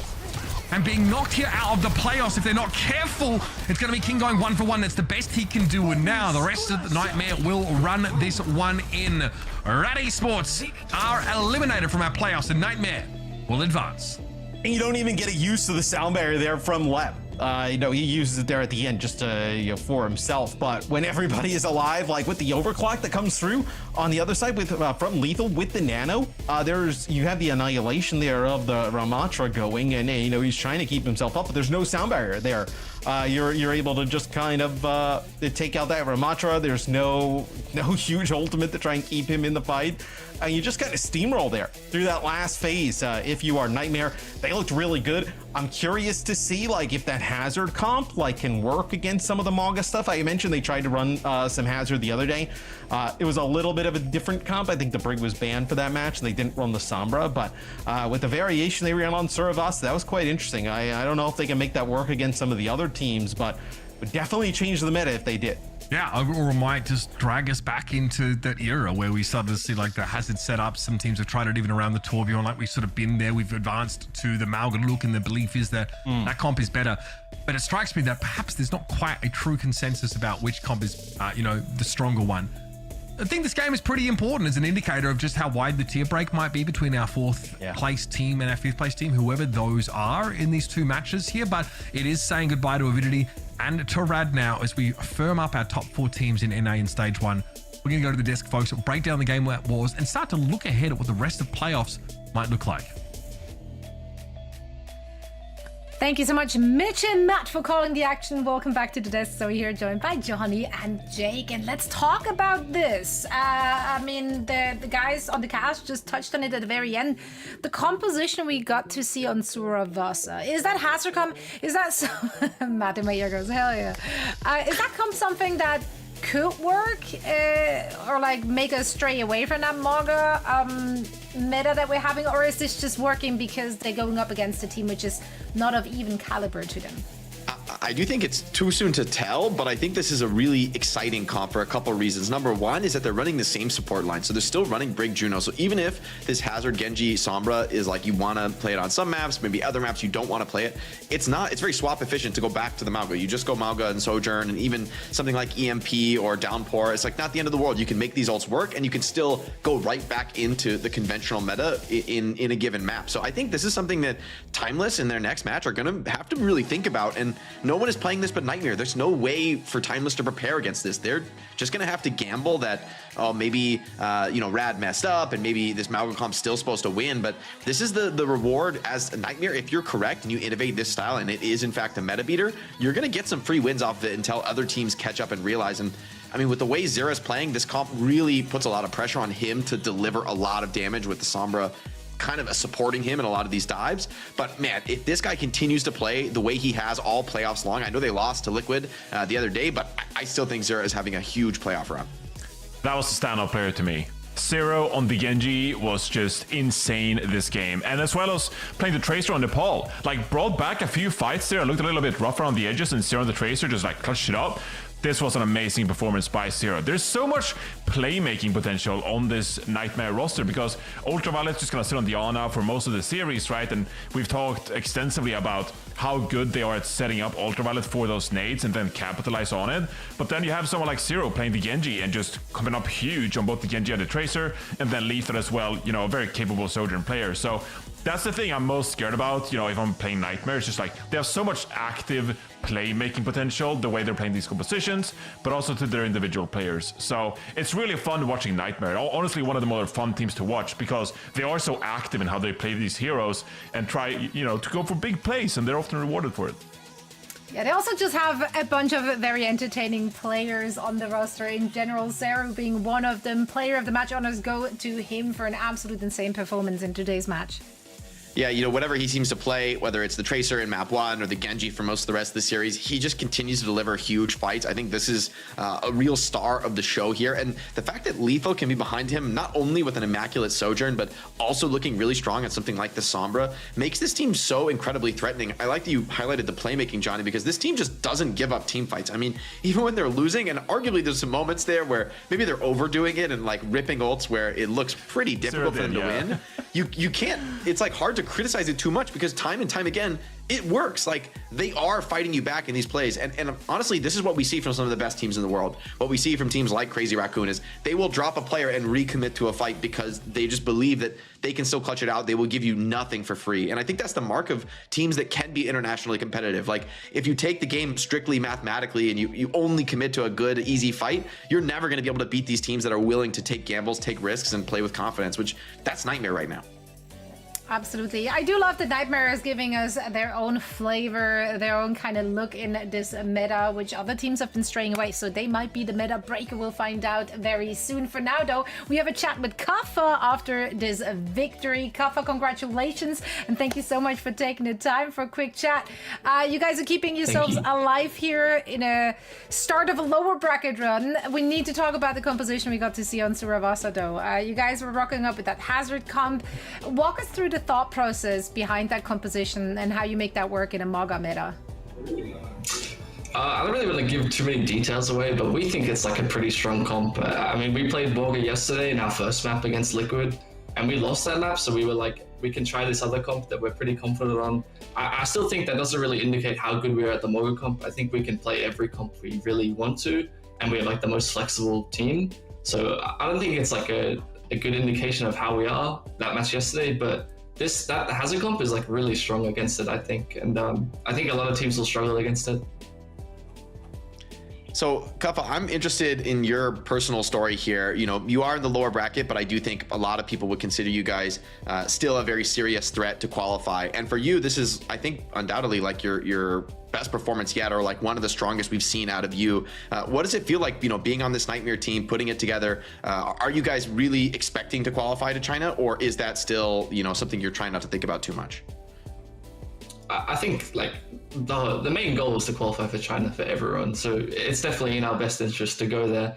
and being knocked here out of the playoffs. If they're not careful, it's going to be King going 1 for 1. That's the best he can do. And now the rest of the Nightmare will run this one in. RAD Esports are eliminated from our playoffs, and Nightmare will advance. And you don't even get a use of the sound barrier there from Lep. He uses it there at the end just to, for himself. But when everybody is alive, like with the overclock that comes through on the other side with from Lethal with the Nano, you have the Annihilation there of the Ramatra going, and he's trying to keep himself up, but there's no sound barrier there. You're able to just kind of take out that Ramatra. There's no huge ultimate to try and keep him in the fight. You just kind of steamroll there through that last phase. If you are Nightmare, they looked really good. I'm curious to see if that Hazard comp can work against some of the Mauga stuff. I mentioned they tried to run some Hazard the other day. It was a little bit of a different comp. I think the Brig was banned for that match. They didn't run the Sombra, but with the variation they ran on Suravasa, that was quite interesting. I don't know if they can make that work against some of the other teams, but would definitely change the meta if they did. Yeah, or it might just drag us back into that era where we started to see the Hazard setup. Some teams have tried it even around the Tourbillon. We've sort of been there. We've advanced to the Mauga look, and the belief is that that comp is better. But it strikes me that perhaps there's not quite a true consensus about which comp is, the stronger one. I think this game is pretty important as an indicator of just how wide the tier break might be between our 4th place team and our 5th place team, whoever those are in these 2 matches here. But it is saying goodbye to Avidity and to RAD now as we firm up our top 4 teams in NA in Stage 1. We're going to go to the desk, folks, break down the game where it was, and start to look ahead at what the rest of playoffs might look like. Thank you so much, Mitch and Matt, for calling the action. Welcome back to the desk. So we're here joined by Johnny and Jake, and let's talk about this. The guys on the cast just touched on it at the very end. The composition we got to see on Suravasa. Is that Hazard comp? Is that Matt in my ear goes, hell yeah. Is that comp something that could work or make us stray away from that Mauga meta that we're having, or is this just working because they're going up against a team which is not of even caliber to them? I do think it's too soon to tell, but I think this is a really exciting comp for a couple of reasons. Number one is that they're running the same support line, so they're still running Brig Juno. So even if this Hazard Genji Sombra is like you want to play it on some maps, maybe other maps you don't want to play it, it's not. It's very swap efficient to go back to the Mauga. You just go Mauga and Sojourn, and even something like EMP or Downpour. It's like not the end of the world. You can make these ults work, and you can still go right back into the conventional meta in a given map. So I think this is something that Timeless in their next match are going to have to really think about. And no one is playing this but Nightmare. There's no way for Timeless to prepare against this. They're just going to have to gamble that, oh, maybe, RAD messed up and maybe this Mauga comp's still supposed to win. But this is the reward as a Nightmare. If you're correct and you innovate this style and it is, in fact, a meta beater, you're going to get some free wins off of it until other teams catch up and realize. And I mean, with the way Zera's playing, this comp really puts a lot of pressure on him to deliver a lot of damage with the Sombra kind of supporting him in a lot of these dives. But man, if this guy continues to play the way he has all playoffs long, I know they lost to Liquid the other day, but I still think Zera is having a huge playoff run. That was the standout player to me. Zero on the Genji was just insane this game, and as well as playing the Tracer on Nepal, like brought back a few fights there. Looked a little bit rougher on the edges, and Zero on the Tracer just like clutched it up. This was an amazing performance by Zero. There's so much playmaking potential on this Nightmare roster because Ultraviolet's just gonna sit on the Ana for most of the series, right? And we've talked extensively about how good they are at setting up Ultraviolet for those nades and then capitalize on it. But then you have someone like Zero playing the Genji and just coming up huge on both the Genji and the Tracer, and then Lethal as well, a very capable Sojourn player. So that's the thing I'm most scared about, if I'm playing Nightmare. It's just like they have so much active playmaking potential, the way they're playing these compositions, but also to their individual players. So it's really fun watching Nightmare. Honestly, one of the more fun teams to watch because they are so active in how they play these heroes and try, to go for big plays, and they're often rewarded for it. Yeah, they also just have a bunch of very entertaining players on the roster in general, Zero being one of them. Player of the match honors go to him for an absolute insane performance in today's match. Yeah, whatever he seems to play, whether it's the Tracer in map 1 or the Genji for most of the rest of the series, he just continues to deliver huge fights. I think this is a real star of the show here. And the fact that Lethal can be behind him, not only with an immaculate Sojourn, but also looking really strong at something like the Sombra, makes this team so incredibly threatening. I like that you highlighted the playmaking, Johnny, because this team just doesn't give up team fights. I mean, even when they're losing, and arguably there's some moments there where maybe they're overdoing it and like ripping ults where it looks pretty difficult for them to win. You can't, it's like hard to criticize it too much because time and time again it works. Like they are fighting you back in these plays, and honestly this is what we see from some of the best teams in the world. What we see from teams like Crazy Raccoon is they will drop a player and recommit to a fight because they just believe that they can still clutch it out. They will give you nothing for free, and I think that's the mark of teams that can be internationally competitive. Like if you take the game strictly mathematically and you only commit to a good easy fight, you're never going to be able to beat these teams that are willing to take gambles, take risks, and play with confidence, which that's Nightmare right now. Absolutely. I do love that Nightmare is giving us their own flavor, their own kind of look in this meta, which other teams have been straying away. So they might be the meta breaker. We'll find out very soon. For now, though, we have a chat with Kaffa after this victory. Kaffa, congratulations. And thank you so much for taking the time for a quick chat. You guys are keeping yourselves alive here in a start of a lower bracket run. We need to talk about the composition we got to see on Suravasa, though. You guys were rocking up with that Hazard comp. Walk us through the thought process behind that composition and how you make that work in a Mauga meta. I don't really want to give too many details away, but we think it's like a pretty strong comp. I mean, we played Mauga yesterday in our first map against Liquid, and we lost that map, so we were like, we can try this other comp that we're pretty confident on. I still think that doesn't really indicate how good we are at the Mauga comp. I think we can play every comp we really want to, and we're like the most flexible team. So I don't think it's like a good indication of how we are that match yesterday, but that Hazard comp is like really strong against it, I think, and I think a lot of teams will struggle against it. So, Kaffa, I'm interested in your personal story here. You are in the lower bracket, but I do think a lot of people would consider you guys still a very serious threat to qualify. And for you, this is, I think, undoubtedly like your best performance yet, or like one of the strongest we've seen out of you. What does it feel like, being on this Nightmare team, putting it together? Are you guys really expecting to qualify to China, or is that still, something you're trying not to think about too much? I think like the main goal is to qualify for China for everyone. So it's definitely in our best interest to go there,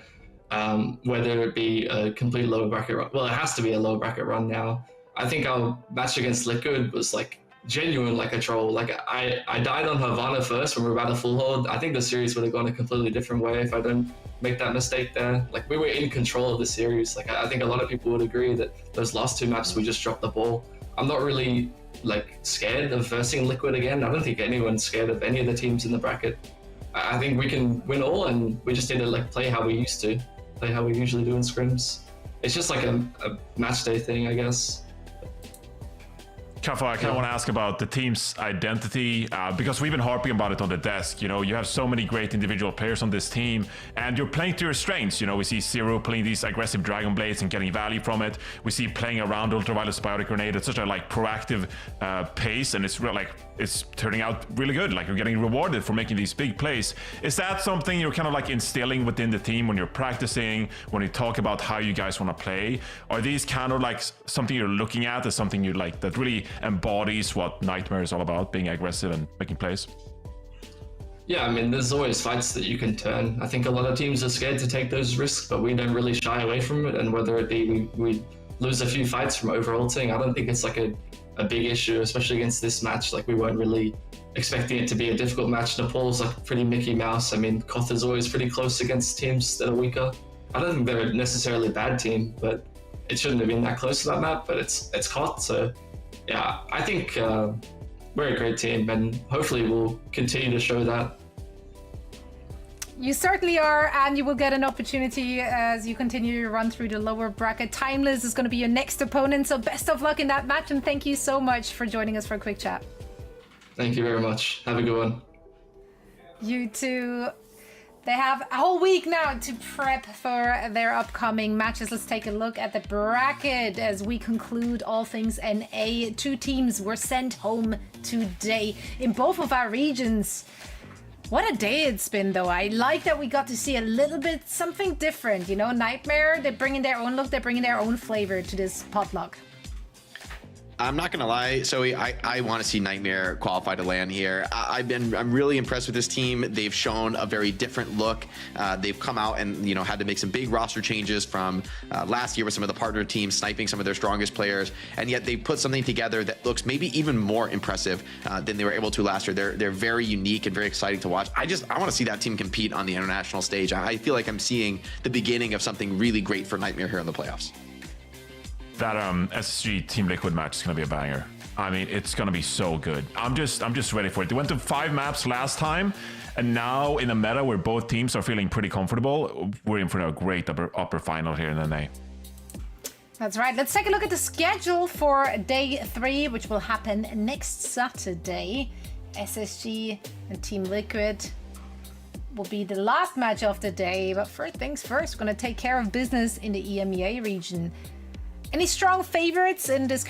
whether it be a complete lower bracket run. Well, it has to be a lower bracket run now. I think our match against Liquid was like genuine like a troll. Like I died on Havana first when we were about a full hold. I think the series would have gone a completely different way if I didn't make that mistake there. Like we were in control of the series. Like I think a lot of people would agree that those last 2 maps we just dropped the ball. I'm not really like scared of versing Liquid again. I don't think anyone's scared of any of the teams in the bracket. I think we can win all, and we just need to like play how we used to, play how we usually do in scrims. It's just like a match day thing, I guess. Kafo, I kind of want to ask about the team's identity because we've been harping about it on the desk. You know, you have so many great individual players on this team, and you're playing to your strengths. You know, we see Zero playing these aggressive Dragon Blades and getting value from it. We see playing around Ultraviolet Biotic Grenade at such a like proactive pace, and it's like it's turning out really good. Like you're getting rewarded for making these big plays. Is that something you're kind of like instilling within the team when you're practicing, when you talk about how you guys want to play? Are these kind of like something you're looking at as something you like that really embodies what Nightmare is all about, being aggressive and making plays? Yeah, I mean, there's always fights that you can turn. I think a lot of teams are scared to take those risks, but we don't really shy away from it. And whether it be we lose a few fights from over-ulting, I don't think it's like a big issue, especially against this match. Like we weren't really expecting it to be a difficult match. Nepal's like pretty Mickey Mouse. I mean, Koth is always pretty close against teams that are weaker. I don't think they're necessarily a bad team, but it shouldn't have been that close to that map, but it's Koth, so yeah, I think we're a great team, and hopefully we'll continue to show that. You certainly are, and you will get an opportunity as you continue to run through the lower bracket. Timeless is going to be your next opponent, so best of luck in that match, and thank you so much for joining us for a quick chat. Thank you very much. Have a good one. You too. They have a whole week now to prep for their upcoming matches. Let's take a look at the bracket as we conclude all things NA. 2 teams were sent home today in both of our regions. What a day it's been, though. I like that we got to see a little bit something different. You know, Nightmare, they're bringing their own look, they're bringing their own flavor to this potluck. I'm not gonna lie, Zoe. I want to see Nightmare qualify to LAN here. I'm really impressed with this team. They've shown a very different look. They've come out and had to make some big roster changes from last year with some of the partner teams sniping some of their strongest players, and yet they put something together that looks maybe even more impressive than they were able to last year. They're very unique and very exciting to watch. I want to see that team compete on the international stage. I feel like I'm seeing the beginning of something really great for Nightmare here in the playoffs. That SSG Team Liquid match is gonna be a banger. I mean, it's gonna be so good. I'm just ready for it. They went to 5 maps last time, and now in a meta where both teams are feeling pretty comfortable, we're in for a great upper final here in NA. That's right. Let's take a look at the schedule for day 3, which will happen next Saturday. SSG and Team Liquid will be the last match of the day, but first things first, we're going to take care of business in the EMEA region. Any strong favorites in this current